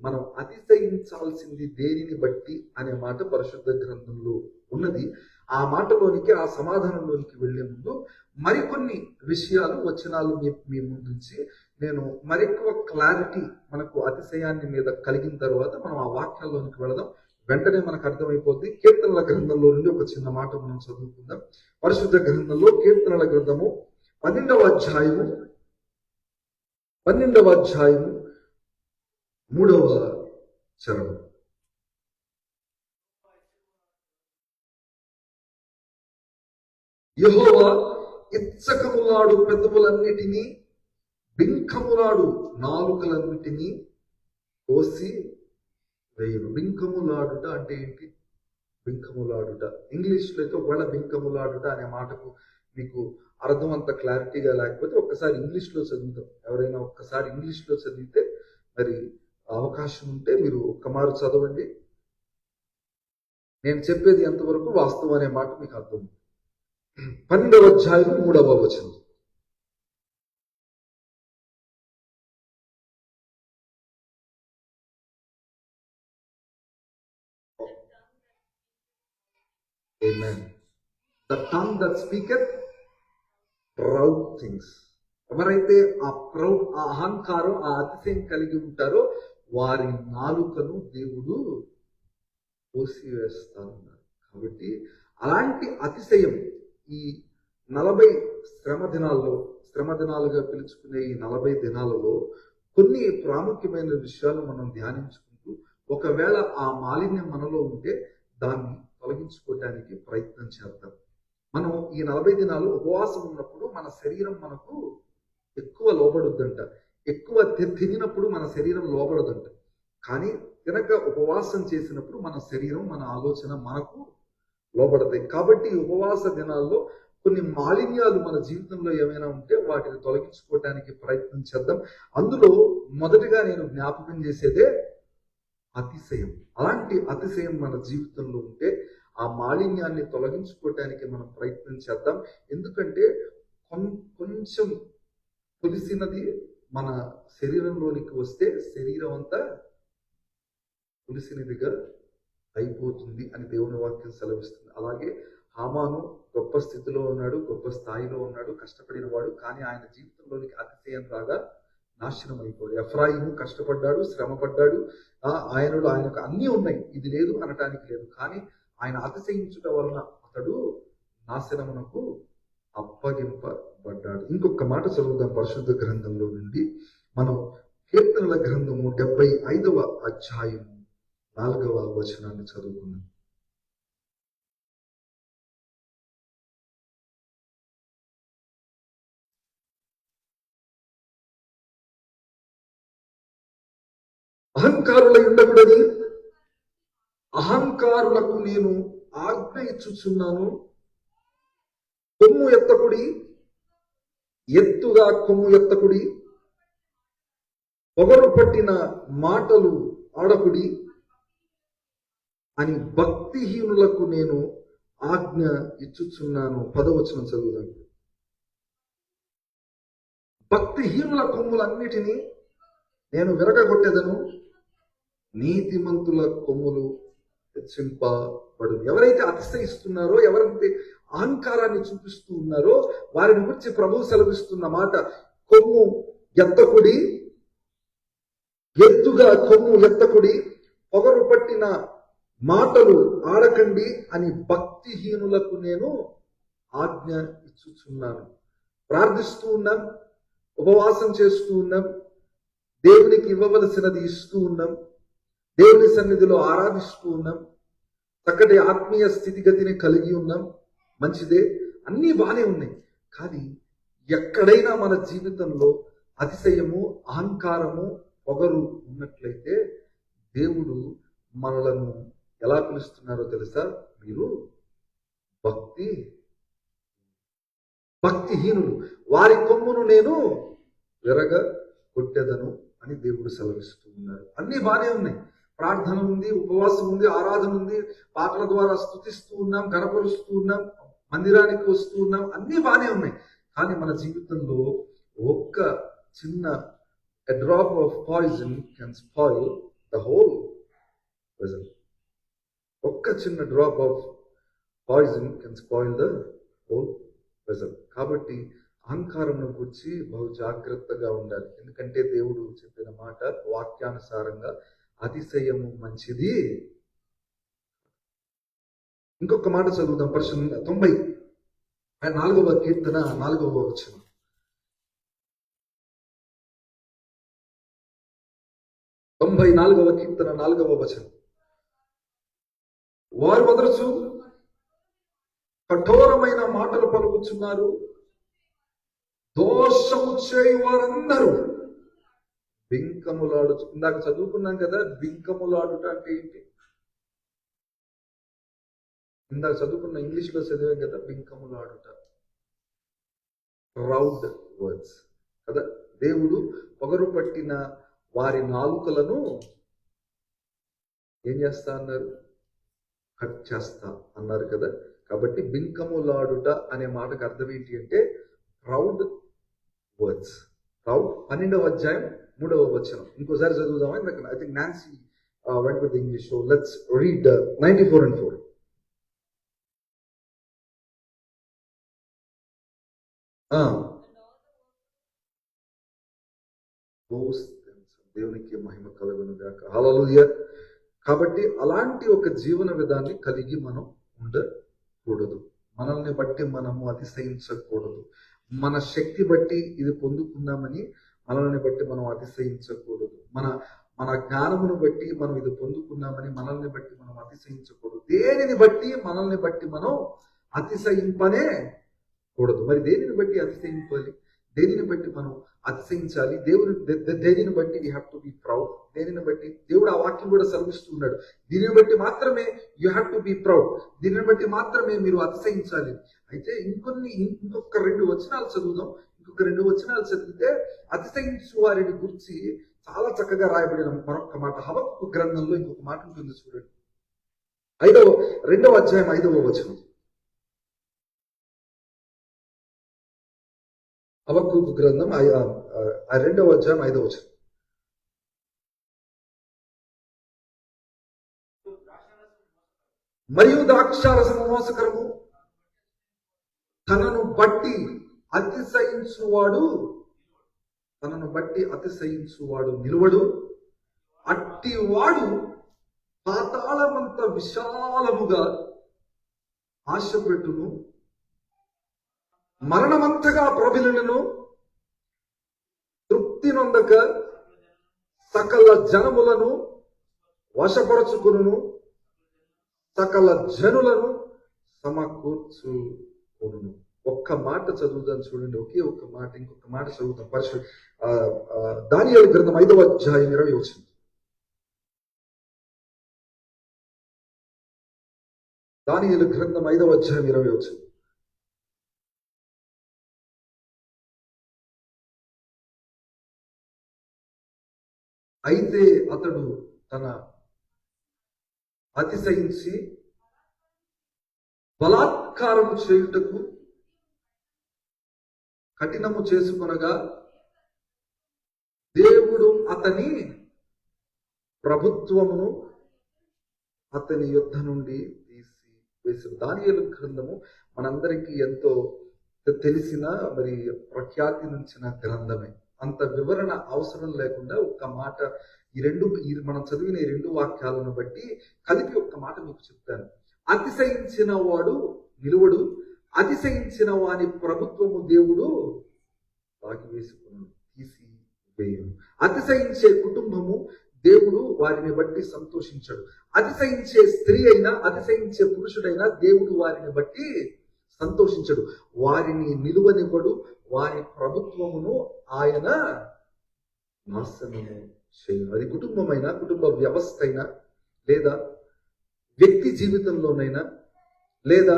మనం అతిశయించాల్సింది దేనిని బట్టి అనే మాట పరిశుద్ధ గ్రంథంలో ఉన్నది. ఆ మాటలోనికి, ఆ సమాధానంలోనికి వెళ్లే ముందు మరికొన్ని విషయాలు, వచనాలు మీ ముందుంచి నేను మరెక్కువ క్లారిటీ మనకు అతిశయాన్ని మీద కలిగిన తర్వాత మనం ఆ వాక్యాల్లోనికి వెళదాం. వెంటనే మనకు అర్థమైపోద్ది. కీర్తనల గ్రంథంలో నుండి ఒక చిన్న మాట మనం చదువుకుందాం. పరిశుద్ధ గ్రంథంలో కీర్తనల గ్రంథము 12వ అధ్యాయము 3వ చరణం. యెహోవా ఇచ్చకములాడు పెదవులన్నిటినీ, బింకములాడు నాలుకలన్నిటినీ కోసి వేయును. బింకములాడుట అంటే ఏంటి? బింకములాడుట ఇంగ్లీష్లో అయితే, ఒకవేళ బింకములాడుట అనే మాటకు మీకు అర్థం అంత క్లారిటీగా లేకపోతే ఒక్కసారి ఇంగ్లీష్లో చదువుతాం. ఎవరైనా ఒక్కసారి ఇంగ్లీష్లో చదివితే, మరి అవకాశం ఉంటే మీరు ఒక్కమారు చదవండి. నేను చెప్పేది ఎంతవరకు వాస్తవం అనే మాట మీకు అర్థం. 12వ అధ్యాయం 3వ వచనం. Amen. The tongue that speaketh proud things. ఎవరైతే ఆ అహంకారం, ఆ అతిశయం కలిగి ఉంటారో వారి నాలుకను దేవుడు కోసివేస్తానన్నారు. కాబట్టి అలాంటి అతిశయం ఈ 40 శ్రమ దినాలుగా పిలుచుకునే ఈ 40 దినాలలో కొన్ని ప్రాముఖ్యమైన విషయాలు మనం ధ్యానించుకుంటూ, ఒకవేళ ఆ మాలిన్యం మనలో ఉంటే దాన్ని తొలగించుకోవడానికి ప్రయత్నం చేద్దాం. మనం ఈ 40 దినాలు ఉపవాసం ఉన్నప్పుడు మన శరీరం మనకు ఎక్కువ లోబడుద్దంట. ఎక్కువ తినినప్పుడు మన శరీరం లోబడదంట. కానీ తినక ఉపవాసం చేసినప్పుడు మన శరీరం, మన ఆలోచన మనకు లోబడతాయి. కాబట్టి ఈ ఉపవాస దినాల్లో కొన్ని మాలిన్యాలు మన జీవితంలో ఏమైనా ఉంటే వాటిని తొలగించుకోవడానికి ప్రయత్నం చేద్దాం. అందులో మొదటిగా నేను జ్ఞాపకం చేసేదే అతిశయం. అలాంటి అతిశయం మన జీవితంలో ఉంటే ఆ మాలిన్యాన్ని తొలగించుకోవటానికి మనం ప్రయత్నం చేద్దాం. ఎందుకంటే కొంచెం పులిసినది మన శరీరంలోనికి వస్తే శరీరం అంతా పులిసినదిగా అయిపోతుంది అని దేవుని వాక్యం సెలవిస్తుంది. అలాగే హామాను గొప్ప స్థితిలో ఉన్నాడు, గొప్ప స్థాయిలో ఉన్నాడు, కష్టపడిన వాడు, కానీ ఆయన జీవితంలోనికి అతిశయం రాగా నాశనం అయిపోయాడు. ఎఫ్రాయిము కష్టపడ్డాడు, శ్రమపడ్డాడు, ఆయనకు అన్నీ ఉన్నాయి, ఇది లేదు అనటానికి లేదు, కానీ ఆయన అతిశయించుట వలన అతడు నాశనమునకు అప్పగింపబడ్డాడు. ఇంకొక మాట చదువుదాం పరిశుద్ధ గ్రంథంలో నుండి. మనం కీర్తనల గ్రంథము 75వ అధ్యాయం 4వ వచనాన్ని చదువుకున్నాం. అహంకారులై ఉండకూడని అహంకారులకు నేను ఆజ్ఞ ఇచ్చుచున్నాను, కొమ్ము ఎత్తకుడి, ఎత్తుగా కొమ్ము ఎత్తకుడి, పొగరు పట్టిన మాటలు ఆడకుడి అని భక్తిహీనులకు నేను ఆజ్ఞ ఇచ్చుచున్నాను. 10వ వచనం చదువుదాం. భక్తిహీనుల కొమ్ములన్నిటినీ నేను విరగగొట్టెదను, నీతిమంతుల కొమ్ములు హెచ్చింపబడు. ఎవరైతే అతిశయిస్తున్నారో, ఎవరైతే అహంకారాన్ని చూపిస్తూ ఉన్నారో వారిని గురించి ప్రభువు సెలవిస్తున్న మాట, కొమ్ము ఎత్తకుడి, ఎత్తుగా కొమ్ము ఎత్తకుడి, పొగరు పట్టిన మాటలు ఆడకండి అని భక్తిహీనులకు నేను ఆజ్ఞ ఇచ్చుచున్నాను. ప్రార్థిస్తూ ఉన్నాం, ఉపవాసం చేస్తూ ఉన్నాం, దేవునికి ఇవ్వవలసినది ఇస్తూ ఉన్నాం, దేవుని సన్నిధిలో ఆరాధిస్తూ ఉన్నాం, చక్కటి ఆత్మీయ స్థితిగతిని కలిగి ఉన్నాం, మంచిదే, అన్నీ బాగానే ఉన్నాయి. కానీ ఎక్కడైనా మన జీవితంలో అతిశయము, అహంకారము, పొగరు ఉన్నట్లయితే దేవుడు మనలను ఎలా పిలుస్తున్నారో తెలుసా? మీరు భక్తిహీనులు, వారి కొమ్మును నేను విరగ కొట్టెదను అని దేవుడు సెలవిస్తూ ఉన్నారు. అన్నీ బాగానే ఉన్నాయి, ప్రార్థన ఉంది, ఉపవాసం ఉంది, ఆరాధన ఉంది, పాటల ద్వారా స్తుతిస్తూ ఉన్నాం, గణపరుస్తూ ఉన్నాం, మందిరానికి వస్తూ ఉన్నాం, అన్నీ బాగానే ఉన్నాయి. కానీ మన జీవితంలో ఒక్క చిన్న a drop of poison can spoil the whole vessel. ఒక్క చిన్న drop of poison can spoil the whole vessel. కాబట్టి అహంకారం గురించి బహు జాగ్రత్తగా ఉండాలి. ఎందుకంటే దేవుడు చెప్పిన మాట వాక్యానుసారంగా అతిశయము మంచిది. ఇంకొక మాట చదువుదాం. పరిశుద్ధ 94వ కీర్తన 4వ వచనం. 94వ కీర్తన 4వ వచనం. వారు వదరచు కఠోరమైన మాటలు పలుకుచున్నారు, దోషము చేయు వారందరూ బింకములాడుచు. ఇందాక చదువుకున్నాం కదా, బింకములాడుట అంటే ఏంటి? ఇందాక చదువుకున్న ఇంగ్లీష్లో చదివాం కదా, బింకములాడుట, ప్రౌడ్ వర్డ్స్ కదా. దేవుడు పొగరు పట్టిన వారి నాలుకలను ఏం చేస్తా అన్నారు? కట్ చేస్తా అన్నారు కదా. కాబట్టి బింకములాడుట అనే మాటకు అర్థం ఏంటి అంటే ప్రౌడ్ వర్డ్స్. ప్రౌడ్ 12వ అధ్యాయం 3వ వచనం. ఇంకోసారి చదువుదామా? I think Nancy went with English, so let's read 94 and 4. దేవునికి మహిమ కలుగును గాక. హల్లెలూయా. కాబట్టి అలాంటి ఒక జీవన విధాన్ని కలిగి మనం ఉండకూడదు. మనల్ని బట్టి మనము అతిశయించకూడదు. మన శక్తి బట్టి ఇది పొందుకున్నామని మనల్ని బట్టి మనం అతిశయించకూడదు. మన జ్ఞానమును బట్టి మనం ఇది పొందుకున్నామని మనల్ని బట్టి మనం అతిశయించకూడదు. దేనిని బట్టి మనల్ని బట్టి మనం అతిశయింపనే కూడదు. మరి దేనిని బట్టి అతిశయింపాలి? దేనిని బట్టి మనం అతిశయించాలి? దేనిని బట్టి we have to be proud. దేనిని బట్టి దేవుడు ఆ వాక్యం కూడా సెలవిస్తున్నాడు, దీనిని బట్టి మాత్రమే you have to be proud, దీనిని బట్టి మాత్రమే మీరు అతిశయించాలి. అయితే ఇంకొక 2 వచనాలు చదువుదాం. ఇంకొక 2 వచనాలు చదివితే అతిశయించు వారిని గురించి చాలా చక్కగా రాయబడిన మరొక మాట హబక్కూకు గ్రంథంలో ఇంకొక మాట ఉంటుంది, చూడండి. 2వ అధ్యాయం 5వ వచనం. హబక్కూకు గ్రంథం 2వ అధ్యాయం 5వ వచనం. మరియు ద్రాక్షారసము మోసకరము, తనను బట్టి అతిశయించువాడు నిలువడు, అట్టివాడు పాతాళమంత విశాలముగా ఆశపెట్టును, మరణమంతగా ప్రబిలును, తృప్తి నొందక సకల జనములను వశపరచుకును, సకల జనులను సమకూర్చుకును. ఒక్క మాట చదువుదాం చూడండి, ఒకే ఒక్క మాట, ఇంకొక మాట చదువుతాం. దానియేలు గ్రంథం 5వ అధ్యాయం 20 వచనం. దానియేలు గ్రంథం 5వ అధ్యాయం 20 వచనం. అయితే అతడు తన అతిశయించి బలాత్కారము చేయుటకు కఠినము చేసుకొనగా దేవుడు అతని ప్రభుత్వమును అతని యుద్ధ నుండి తీసివేసిన. దానియేలు గ్రంథము మనందరికీ ఎంతో తెలిసిన మరి ప్రఖ్యాతి నుంచిన గ్రంథమే. అంత వివరణ అవసరం లేకుండా ఒక్క మాట మనం చదివిన ఈ 2 వాక్యాలను బట్టి కలిపి ఒక్క మాట మీకు చెప్తాను. అతిశయించిన వాడు నిలువడు, అతిశయించిన వాని ప్రభుత్వము దేవుడు లాగివేసుకును, తీసివేయును. అతిశయించే కుటుంబము దేవుడు వారిని బట్టి సంతోషించడు. అతిశయించే స్త్రీ అయినా, అతిశయించే పురుషుడైనా దేవుడు వారిని బట్టి సంతోషించడు. వారిని నిలువనివ్వడు, వారి ప్రభుత్వమును ఆయన నాశనము చేయను. అది కుటుంబమైనా, కుటుంబ వ్యవస్థ అయినా, లేదా వ్యక్తి జీవితంలోనైనా, లేదా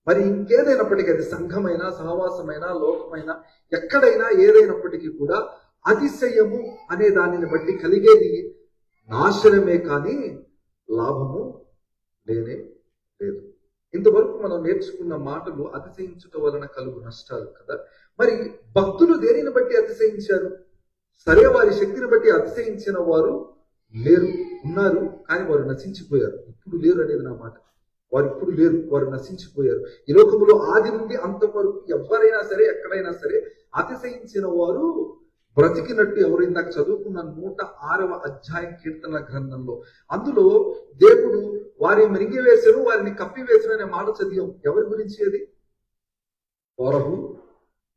మరి ఇంకేదైనప్పటికీ, అది సంఘమైనా, సహవాసమైనా, లోకమైనా, ఎక్కడైనా ఏదైనప్పటికీ కూడా అతిశయము అనే దానిని బట్టి కలిగేది నాశనమే కానీ లాభము లేనే లేదు. ఇంతవరకు మనం నేర్చుకున్న మాటలు అతిశయించుట వలన కలుగు నష్టాలు కదా. మరి భక్తులు దేనిని బట్టి అతిశయించారు? సరే, వారి శక్తిని బట్టి అతిశయించిన వారు లేరు, ఉన్నారు, కానీ వారు నశించిపోయారు. ఇప్పుడు లేరు అనేది నా మాట. వారు ఇప్పుడు లేరు, వారు నశించిపోయారు. ఈ లోకములో ఆది నుండి అంతవరకు ఎవరైనా సరే, ఎక్కడైనా సరే అతిశయించిన వారు బ్రతికినట్టు ఎవరు ఇందాక చదువుకున్న 106వ అధ్యాయం కీర్తన గ్రంథంలో, అందులో దేవుడు వారి మృంగివేసను, వారిని కప్పివేసను అనే మాట చదివాం. ఎవరి గురించి అది? కోరహు,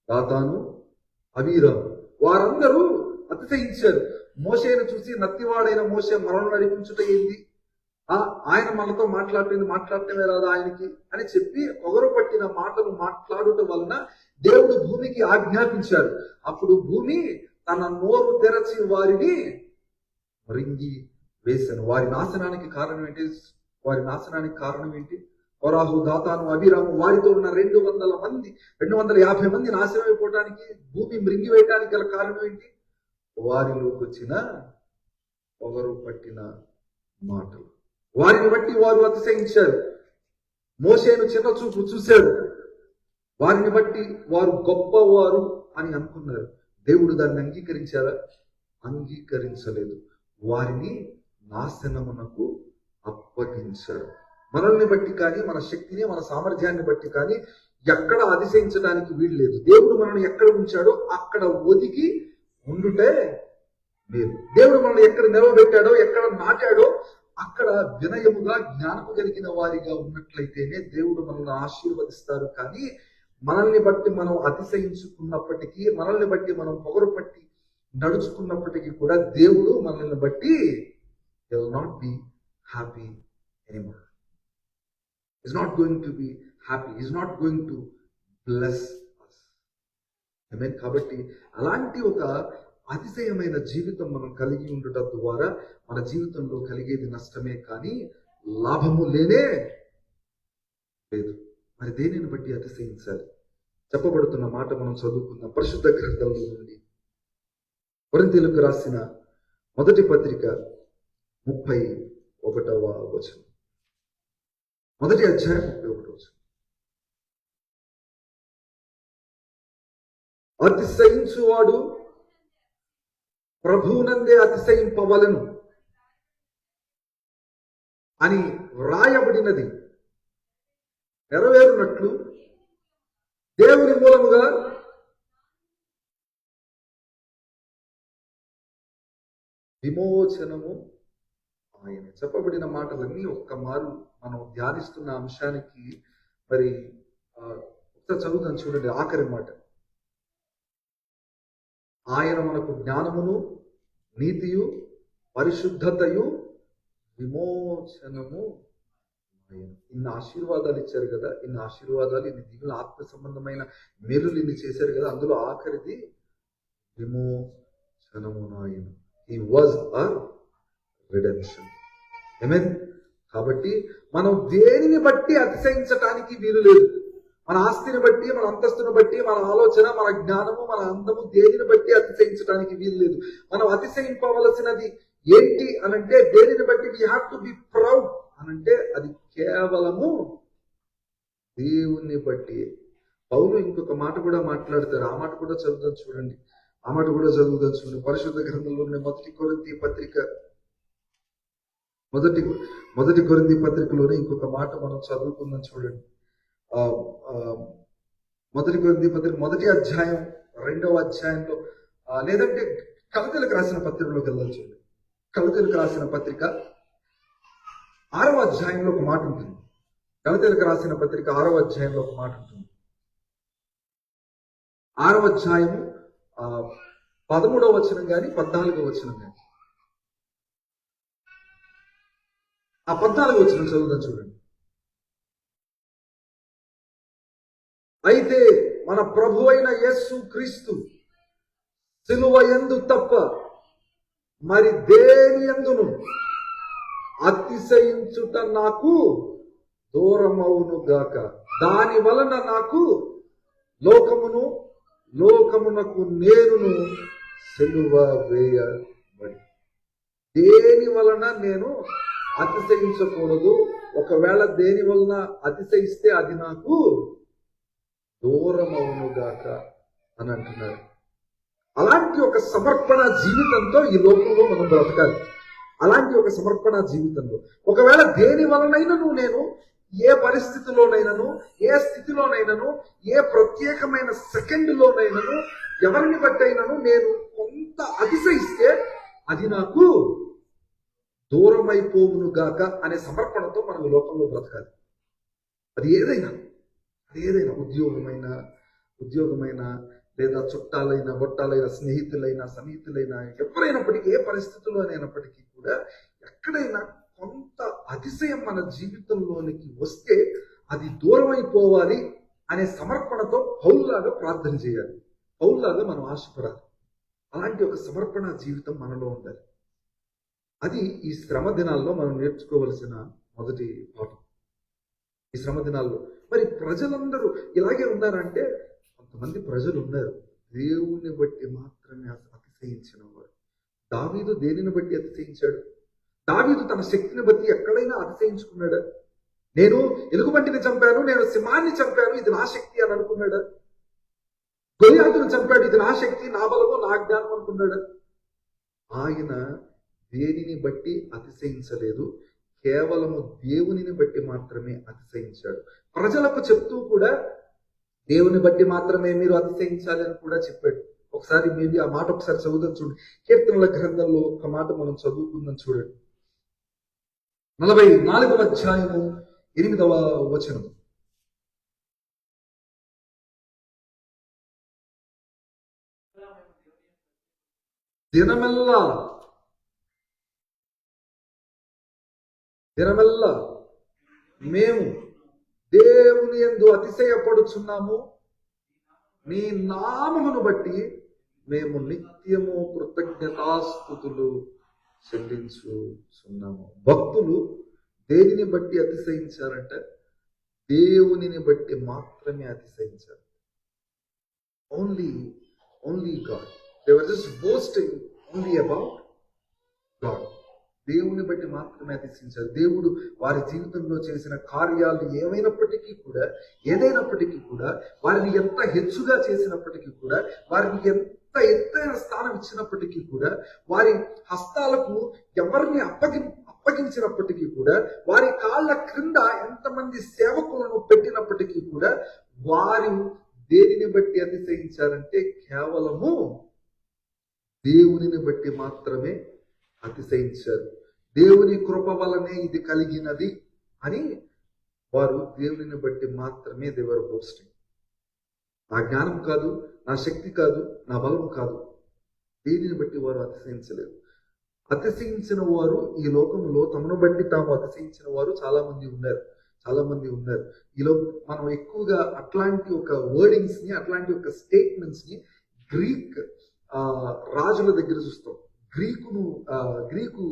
దాతాను, అబీరాము, వారందరూ అతిశయించారు. మోషేను చూసి నత్తివాడైన మోషే మరణం నడిపించుట ఏంది, ఆయన మనతో మాట్లాడటమే రాదా ఆయనకి అని చెప్పి ఒగరు పట్టిన మాటలు మాట్లాడుట వలన దేవుడు భూమికి ఆజ్ఞాపించారు. అప్పుడు భూమి తన నోరు తెరచి వారిని మృంగి వేశాను. వారి నాశనానికి కారణం ఏంటి? కోరాహు, దాతాను, అబీరాము, వారితో ఉన్న 250 మంది నాశనం అయిపోవటానికి, భూమి మృంగివేయటానికి గల కారణం ఏంటి? వారిలోకి వచ్చిన పొగరు పట్టిన మాటలు. వారిని బట్టి వారు అతిశయించారు. మోషేను చిన్న చూపు చూశారు. వారిని బట్టి వారు గొప్పవారు అని అనుకున్నారు. దేవుడు దాన్ని అంగీకరించారా? అంగీకరించలేదు. వారిని నాశనమునకు అప్పగించారు. మనల్ని బట్టి కానీ, మన శక్తిని, మన సామర్థ్యాన్ని బట్టి కానీ ఎక్కడ అతిశయించడానికి వీలు లేదు. దేవుడు మనల్ని ఎక్కడ ఉంచాడో అక్కడ ఒదిగి ఉండుటే లేదు. దేవుడు మనల్ని ఎక్కడ నిలవబెట్టాడో, ఎక్కడ నాటాడో అక్కడ వినయముగా, జ్ఞానము కలిగిన వారిగా ఉన్నట్లయితేనే దేవుడు మనల్ని ఆశీర్వదిస్తారు. కానీ మనల్ని బట్టి మనం అతిశయించుకున్నప్పటికీ, మనల్ని బట్టి మనం పొగరు పట్టి నడుచుకున్నప్పటికీ కూడా దేవుడు మనల్ని బట్టి he will not be happy anymore. He is not going to be happy. He is not going to bless us. Amen. కాబట్టి అలాంటి ఒక అతిశయమైన జీవితం మనం కలిగి ఉండటం ద్వారా మన జీవితంలో కలిగేది నష్టమే కానీ లాభము లేనే లేదు. మరి దేనిని బట్టి అతిశయించాలి? చెప్పబడుతున్న మాట మనం చదువుకుందాం. పరిశుద్ధ గ్రంథంలో నుండి కొరింథీయులకు రాసిన మొదటి పత్రిక 31వ వచనం. మొదటి అధ్యాయం 31వ వచనం. అతిశయించువాడు ప్రభువునందే అతిశయింపవలెను. అని వ్రాయబడినది నెరవేరునట్లు దేవుని మూలముగా విమోచనము ఆయన. చెప్పబడిన మాటలన్నీ ఒక్క మారు మనం ధ్యానిస్తున్న అంశానికి మరి ఒకసారి చదువుతాను చూడండి, ఆఖరి మాట. ఆయన మనకు జ్ఞానమును, నీతియు, పరిశుద్ధతయు, విమోచనము ఆయన. ఇన్ని ఆశీర్వాదాలు ఇచ్చారు కదా, ఇన్ని ఆశీర్వాదాలు, ఇన్ని దిగుల ఆత్మ సంబంధమైన మేలులు ఇన్ని చేశారు కదా, అందులో ఆఖరిది విమోచనము ఆయన. He was our redemption. Amen. కాబట్టి మనం దేనిని బట్టి అతిశయించటానికి వీలు లేదు. మన ఆస్తిని బట్టి, మన అంతస్తుని బట్టి, మన ఆలోచన, మన జ్ఞానము, మన అందము, దేనిని బట్టి అతిశయించటానికి వీలు లేదు. మనం అతిశయింపవలసినది ఏంటి అనంటే, దేనిని బట్టి we have to be proud అనంటే అది కేవలము దేవుణ్ణి బట్టి. పౌలు ఇంకొక మాట కూడా మాట్లాడతారు, ఆ మాట కూడా చదువుతాం చూడండి. పరిశుద్ధ గ్రంథంలోని మొదటి కొరింథీ పత్రికలోనే ఇంకొక మాట మనం చదువుకుందాం చూడండి. మొదటి కొరింథీ పత్రిక 1వ అధ్యాయం 2వ అధ్యాయంలో, లేదంటే కలతీలకు రాసిన పత్రికలోకి వెళ్ళాలి చూడండి. కలతీలకు రాసిన పత్రిక 6వ అధ్యాయంలో ఒక మాట ఉంటుంది. కలతీలకు రాసిన పత్రిక 6వ అధ్యాయంలో ఒక మాట ఉంటుంది. 6వ అధ్యాయము 13వ వచనం కానీ 14వ వచనం కానీ, ఆ 14వ వచనం చదువుదాం చూడండి. అయితే మన ప్రభు అయిన యేసు క్రీస్తు సిలువ యందు తప్ప మరి దేని యందును అతిశయించుట నాకు దూరమవును గాక. దాని వలన నాకు లోకమునకు నేనును సిలువ వేయబడి. దేని వలన నేను అతిశయించకూడదు. ఒకవేళ దేని వలన అతిశయిస్తే అది నాకు దూరమవునుగాక అని అంటున్నారు. అలాంటి ఒక సమర్పణ జీవితంతో ఈ లోకంలో మనం బ్రతకాలి. అలాంటి ఒక సమర్పణ జీవితంలో ఒకవేళ దేని వలనైనను నేను ఏ పరిస్థితిలోనైనాను, ఏ స్థితిలోనైనాను, ఏ ప్రత్యేకమైన సెకండ్లోనైనాను, ఎవరిని బట్టైనాను నేను కొంత అతిశయిస్తే అది నాకు దూరమైపోవును గాక అనే సమర్పణతో మనం ఈ లోకంలో బ్రతకాలి. అది ఏదైనా ఉద్యోగమైన లేదా చుట్టాలైన, బొట్టాలైన, సన్నిహితులైన ఎవరైనప్పటికీ, ఏ పరిస్థితుల్లోనైనప్పటికీ కూడా ఎక్కడైనా కొంత అతిశయం మన జీవితంలోనికి వస్తే అది దూరమైపోవాలి అనే సమర్పణతో పౌలులాగా ప్రార్థన చేయాలి. పౌలులాగా మనం ఆశపడాలి. అలాంటి ఒక సమర్పణ జీవితం మనలో ఉండాలి. అది ఈ శ్రమ దినాల్లో మనం నేర్చుకోవలసిన మొదటి పాఠం. ఈ శ్రమ దినాల్లో మరి ప్రజలందరూ ఇలాగే ఉన్నారంటే, కొంతమంది ప్రజలు ఉన్నారు దేవుణ్ణి బట్టి మాత్రమే అతిశయించిన వారు. దావీదు దేనిని బట్టి అతిశయించాడు? దావీదు తన శక్తిని బట్టి ఎక్కడైనా అతిశయించుకున్నాడా? నేను ఎలుగుబంటిని చంపాను, నేను సింహాన్ని చంపాను, ఇది నా శక్తి అని అనుకున్నాడా? గొలియాతును చంపాడు, ఇది నా శక్తి, నా బలము, నా జ్ఞానం అనుకున్నాడా? ఆయన దేనిని బట్టి అతిశయించలేదు, కేవలము దేవునిని బట్టి మాత్రమే అతిశయించాడు. ప్రజలకు చెప్తూ కూడా దేవుని బట్టి మాత్రమే మీరు అతిశయించాలి అని కూడా చెప్పాడు. ఒకసారి మేబీ ఆ మాట ఒకసారి చదువుదాం చూడండి. కీర్తనల గ్రంథంలో ఒక మాట మనం చదువుకుందాం చూడండి. 44వ అధ్యాయము 8వ వచనం. దినమెల్లా మేము దేవుని యందు అతిశయపడుచున్నాము, నీ నామమును బట్టి మేము నిత్యము కృతజ్ఞతాస్తుతులు చెల్లించుచున్నాము. భక్తులు దేనిని బట్టి అతిశయించారంటే దేవునిని బట్టి మాత్రమే అతిశయించారు. Only God. They were just boasting only about God. దేవుని బట్టి మాత్రమే అతిశయించారు. దేవుడు వారి జీవితంలో చేసిన కార్యాలు ఏదైనప్పటికీ కూడా వారిని ఎంత హెచ్చుగా చేసినప్పటికీ కూడా, వారిని ఎంత ఎత్తైన స్థానం ఇచ్చినప్పటికీ కూడా, వారి హస్తాలకు ఎవరిని అప్పగించినప్పటికీ కూడా, వారి కాళ్ళ క్రింద ఎంతమంది సేవకులను పెట్టినప్పటికీ కూడా వారు దేనిని బట్టి అతిశయించారంటే కేవలము దేవునిని బట్టి మాత్రమే అతిశయించారు. దేవుని కృప వలనే ఇది కలిగినది అని వారు దేవునిని బట్టి మాత్రమే దేవర్ బోస్టింగ్. నా జ్ఞానం కాదు, నా శక్తి కాదు, నా బలం కాదు, దేనిని బట్టి వారు అతిశయించలేదు. అతిశయించిన వారు ఈ లోకంలో తమను బట్టి తాము అతిశయించిన వారు చాలా మంది ఉన్నారు. ఈలో మనం ఎక్కువగా అట్లాంటి ఒక వర్డింగ్స్ ని, అట్లాంటి ఒక స్టేట్మెంట్స్ ని గ్రీక్ రాజుల దగ్గర చూస్తాం, గ్రీకు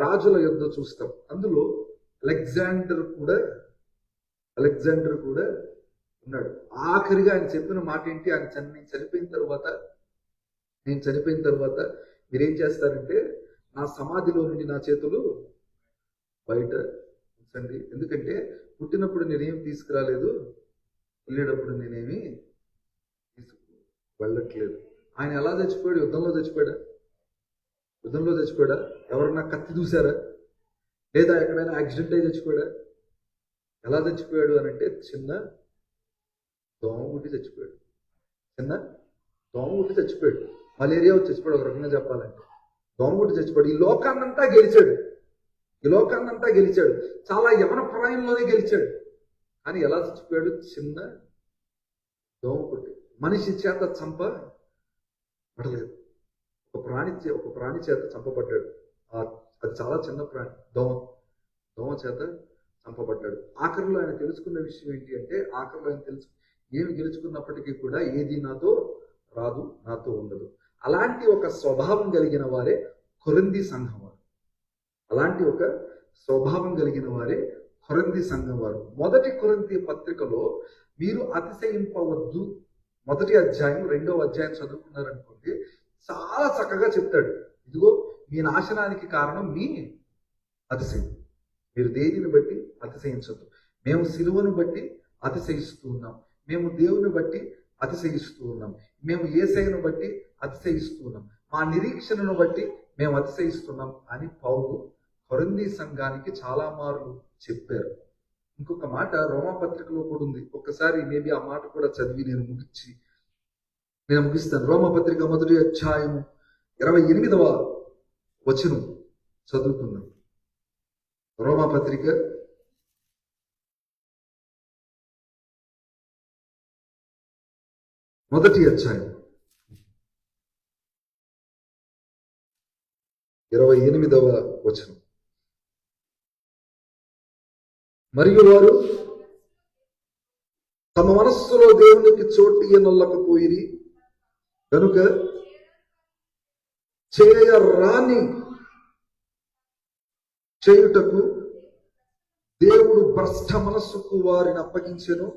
రాజుల యొద్ద చూస్తాం. అందులో అలెగ్జాండర్ కూడా ఉన్నాడు. ఆఖరిగా ఆయన చెప్పిన మాట ఏంటి? నేను చనిపోయిన తర్వాత మీరేం చేస్తారంటే నా సమాధిలో నుండి నా చేతులు బయట ఉంచండి, ఎందుకంటే పుట్టినప్పుడు నేనేం తీసుకురాలేదు, వెళ్ళేటప్పుడు నేనేమి వెళ్ళట్లేదు. ఆయన ఎలా చచ్చిపోయాడు? యుద్ధంలో చచ్చిపోయాడా? ఎవరన్నా కత్తి దూసారా? లేదా ఎక్కడైనా యాక్సిడెంట్ అయి చచ్చిపోయాడా? ఎలా చచ్చిపోయాడు అని అంటే చిన్న దోమ గుట్టి చచ్చిపోయాడు. మలేరియా వచ్చి చచ్చిపోయాడు. ఒక రకంగా చెప్పాలంటే దోమ గుట్టి చచ్చిపోయాడు. ఈ లోకాన్నంతా గెలిచాడు. చాలా యవన ప్రాయంలోనే గెలిచాడు. కానీ ఎలా చచ్చిపోయాడు? చిన్న దోమ కొట్టి. మనిషి చేత చంపబడలేదు, ఒక ప్రాణి చేత చంపబడ్డాడు. అది చాలా చిన్న ప్రాణి, దోమ చేత చంపబడ్డాడు. ఆఖరిలో ఆయన తెలుసుకున్న విషయం ఏంటి అంటే, ఏమి గెలుచుకున్నప్పటికీ కూడా ఏది నాతో రాదు, నాతో ఉండదు. అలాంటి ఒక స్వభావం కలిగిన వారే కొరింథీ సంఘం వారు. మొదటి కొరింథీ పత్రికలో మీరు అతిశయింపవద్దు, మొదటి అధ్యాయం 2వ అధ్యాయం చదువుకున్నారనుకోండి, చాలా చక్కగా చెప్తాడు. ఇదిగో మీ నాశనానికి కారణం మీ అతిశయం. మీరు దేనిని బట్టి అతిశయించదు. మేము సిలువను బట్టి అతిశయిస్తూ ఉన్నాం, మేము దేవుని బట్టి అతిశయిస్తూ ఉన్నాం, మేము యేసయ్యను బట్టి అతిశయిస్తూ ఉన్నాం, మా నిరీక్షణను బట్టి మేము అతిశయిస్తున్నాం అని పౌలు కొరింథీ సంఘానికి చాలా మార్లు చెప్పారు. ఇంకొక మాట రోమాపత్రికలో కూడా ఉంది. ఒక్కసారి మేబీ ఆ మాట కూడా చదివి నేను ముగిస్తాను. రోమాపత్రిక మొదటి అధ్యాయం 28వ వచనం చదువుతున్నాం. రోమాపత్రిక మొదటి అధ్యాయం 28వ వచనం. మరియు వారు తమ మనస్సులో దేవునికి చోటు ఇయ్యనొల్లకపోయిరి కనుక చేయరాని చేయుటకు దేవుడు భ్రష్ట మనస్సుకు వారిని అప్పగించెను.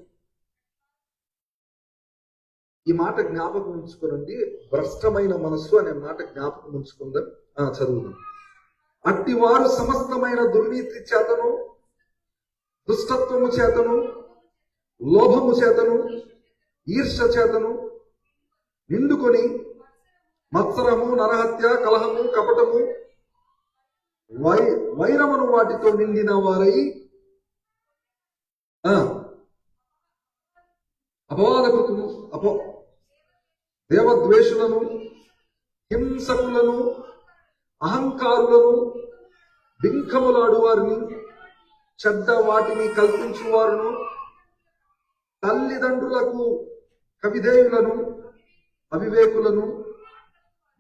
ఈ మాట జ్ఞాపకం ఉంచుకోనండి. భ్రష్టమైన మనస్సు అనే మాట జ్ఞాపకం ఉంచుకుందాం. చదువుదాం. అట్టి వారు సమస్తమైన దుర్నీతి చేతను, దుష్టత్వము చేతను, లోభము చేతను, ఈర్ష్య చేతను నిండుకొని మత్సరము, నరహత్య, కలహము, కపటము, వైరమును వాటితో నిండిన వారై అపవాదకులను, దేవద్వేషులను, హింసకులను, అహంకారులను, బింకములాడు వారిని, చెడ్డ వాటిని కల్పించువారును, తల్లిదండ్రులకు కవిధేయులను, అవివేకులను,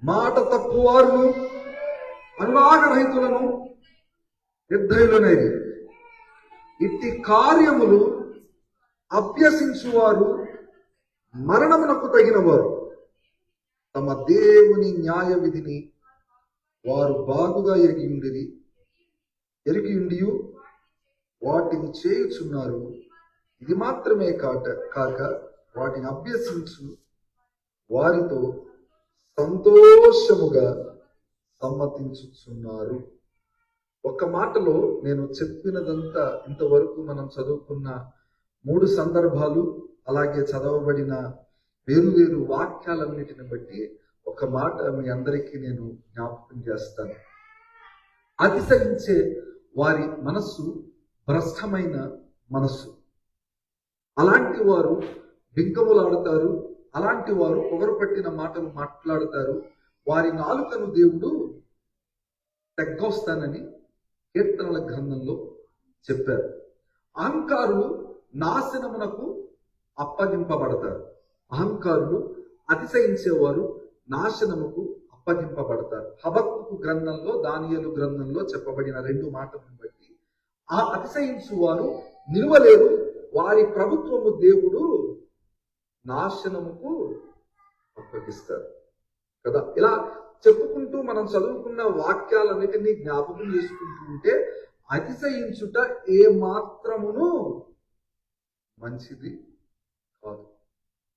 మాట తప్పువారును, అనురాగరహితులను, నిర్దయులనేది ఇట్టి కార్యములు అభ్యసించువారు మరణమునకు తగిన వారు. తమ దేవుని న్యాయ విధిని వారు బాగుగా ఎరిగి వాటిని చేయుచున్నారు. ఇది మాత్రమే కాక వాటిని అభ్యసించు వారితో సంతోషముగా సమ్మతించుచున్నారు. ఒక్క మాటలో నేను చెప్పినదంతా, ఇంతవరకు మనం చదువుకున్న 3 సందర్భాలు, అలాగే చదవబడిన వేరు వాక్యాలన్నిటిని బట్టి ఒక మాట మీ అందరికీ నేను జ్ఞాపకం చేస్తాను. అతిశయించే వారి మనస్సు భ్రష్టమైన మనస్సు. అలాంటి వారు బింకములాడుతారు, అలాంటి వారు పొగరు పట్టిన మాటలు మాట్లాడుతారు. వారి నాలుకను దేవుడు తెగ్గొస్తానని కీర్తనల గ్రంథంలో చెప్పారు. అహంకారులు నాశనమునకు అప్పగింపబడతారు. అహంకారులు, అతిశయించేవారు నాశనముకు అప్పగింపబడతారు. హబక్కూకు గ్రంథంలో, దానియేలు గ్రంథంలో చెప్పబడిన 2 మాటలను బట్టి ఆ అతిశయించు వారు నిలువలేరు. వారి ప్రభుత్వము దేవుడు నాశనముకు అప్పగిస్తారు కదా. ఇలా చెప్పుకుంటూ మనం చదువుకున్న వాక్యాలన్నిటినీ జ్ఞాపకం చేసుకుంటూ ఉంటే అతిశయించుట ఏ మాత్రమును మంచిది కాదు.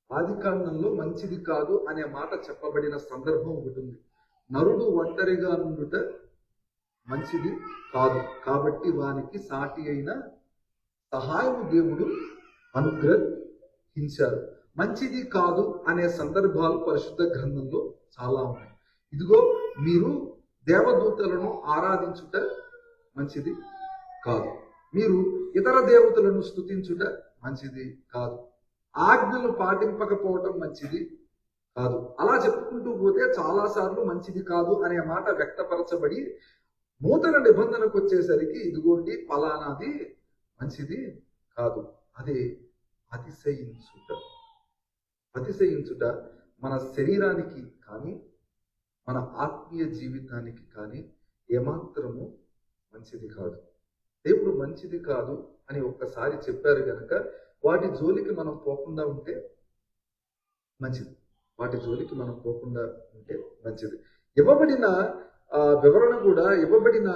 ఆదికాండంలో మంచిది కాదు అనే మాట చెప్పబడిన సందర్భం ఒకటి ఉంది. నరుడు ఒంటరిగా నుండుట మంచిది కాదు, కాబట్టి వానికి సాటి అయిన సహాయము దేవుడు అనుగ్రహించారు. మంచిది కాదు అనే సందర్భాలు పరిశుద్ధ గ్రంథంలో చాలా ఉన్నాయి. ఇదిగో, మీరు దేవదూతలను ఆరాధించుట మంచిది కాదు, మీరు ఇతర దేవతలను స్తుతించుట మంచిది కాదు, ఆజ్ఞలు పాటింపకపోవటం మంచిది కాదు. అలా చెప్పుకుంటూ పోతే చాలాసార్లు మంచిది కాదు అనే మాట వ్యక్తపరచబడి నూతన నిబంధనకు వచ్చేసరికి ఇదిగోండి ఫలానాది మంచిది కాదు. అదే అతిశయించుట. అతిశయించుట మన శరీరానికి కానీ మన ఆత్మీయ జీవితానికి కానీ ఏమాత్రము మంచిది కాదు. దేవుడు మంచిది కాదు అని ఒక్కసారి చెప్పారు కనుక వాటి జోలికి మనం పోకుండా ఉంటే మంచిది. వాటి జోలికి మనం పోకుండా ఉంటే మంచిది. ఇవ్వబడిన వివరణ కూడా, ఇవ్వబడిన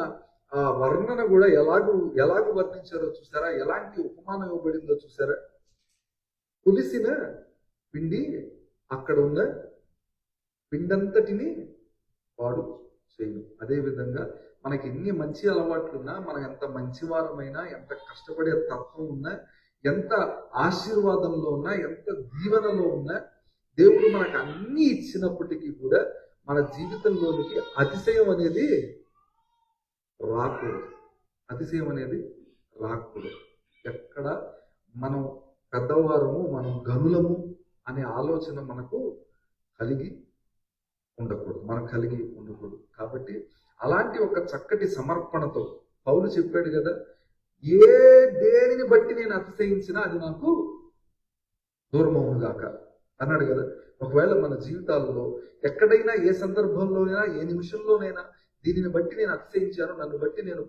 వర్ణన కూడా ఎలాగూ వర్ణించారో చూసారా? ఎలాంటి ఉపమానం ఇవ్వబడిందో చూసారా? పులిసిన పిండి అక్కడ ఉన్న పిండంతటిని పాడు చేయను. అదేవిధంగా మనకి ఎన్ని మంచి అలవాట్లున్నా, మనం ఎంత మంచివారమైనా, ఎంత కష్టపడే తత్వం ఉన్నా, ఎంత ఆశీర్వాదంలో ఉన్నా, ఎంత దీవెనలో ఉన్నా, దేవుడు మనకు అన్ని ఇచ్చినప్పటికీ కూడా మన జీవితంలోనికి అతిశయం అనేది రాకూడదు. అతిశయం అనేది రాకూడదు. ఎక్కడ మనం పెద్దవారము, మనం గనులము అనే ఆలోచన మనకు కలిగి ఉండకూడదు. కాబట్టి అలాంటి ఒక చక్కటి సమర్పణతో పౌలు చెప్పాడు కదా, దేనిని బట్టి నేను అతిశయించినా అది నాకు దూరమవునుగాక అన్నాడు కదా. ఒకవేళ మన జీవితాల్లో ఎక్కడైనా, ఏ సందర్భంలోనైనా, ఏ నిమిషంలోనైనా దీనిని బట్టి నేను అతిశయించాను, నన్ను బట్టి నేను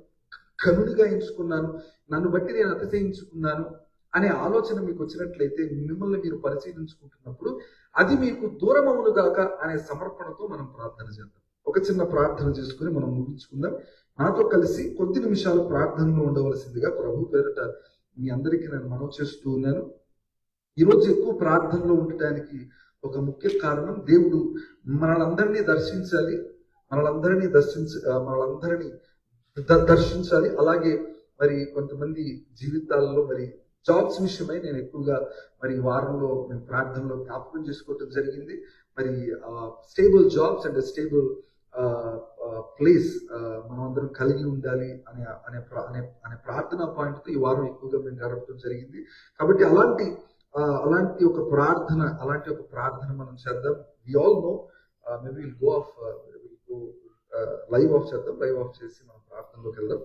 కనుడిగా ఎంచుకున్నాను, నన్ను బట్టి నేను అతిశయించుకున్నాను అనే ఆలోచన మీకు వచ్చినట్లయితే మిమ్మల్ని మీరు పరిశీలించుకుంటున్నప్పుడు అది మీకు దూరమవునుగాక అనే సమర్పణతో మనం ప్రార్థన చేద్దాం. ఒక చిన్న ప్రార్థన చేసుకుని మనం ముగించుకుందాం. నాతో కలిసి కొద్ది నిమిషాలు ప్రార్థనలో ఉండవలసిందిగా ప్రభు పేరిట మీ అందరికీ నేను మనవి చేస్తూ ఉన్నాను. ఈరోజు ఎక్కువ ప్రార్థనలో ఉండటానికి ఒక ముఖ్య కారణం, దేవుడు మనలందరినీ దర్శించాలి, మనలందరినీ దర్శించాలి. అలాగే మరి కొంతమంది జీవితాల్లో మరి జాబ్స్ విషయమై నేను ఎక్కువగా మరి వారంలో నేను ప్రార్థనలో జ్ఞాపకం చేసుకోవటం జరిగింది. మరి stable jobs and stable place మనం అందరం కలిగి ఉండాలి అనే ప్రార్థనా పాయింట్తో ఈ వారం ఎక్కువగా మేము గడపడం జరిగింది. కాబట్టి అలాంటి ఒక ప్రార్థన మనం చేద్దాం. We all know, maybe will go live off చేద్దాం. లైవ్ ఆఫ్ చేసి మనం ప్రార్థనలోకి వెళ్దాం.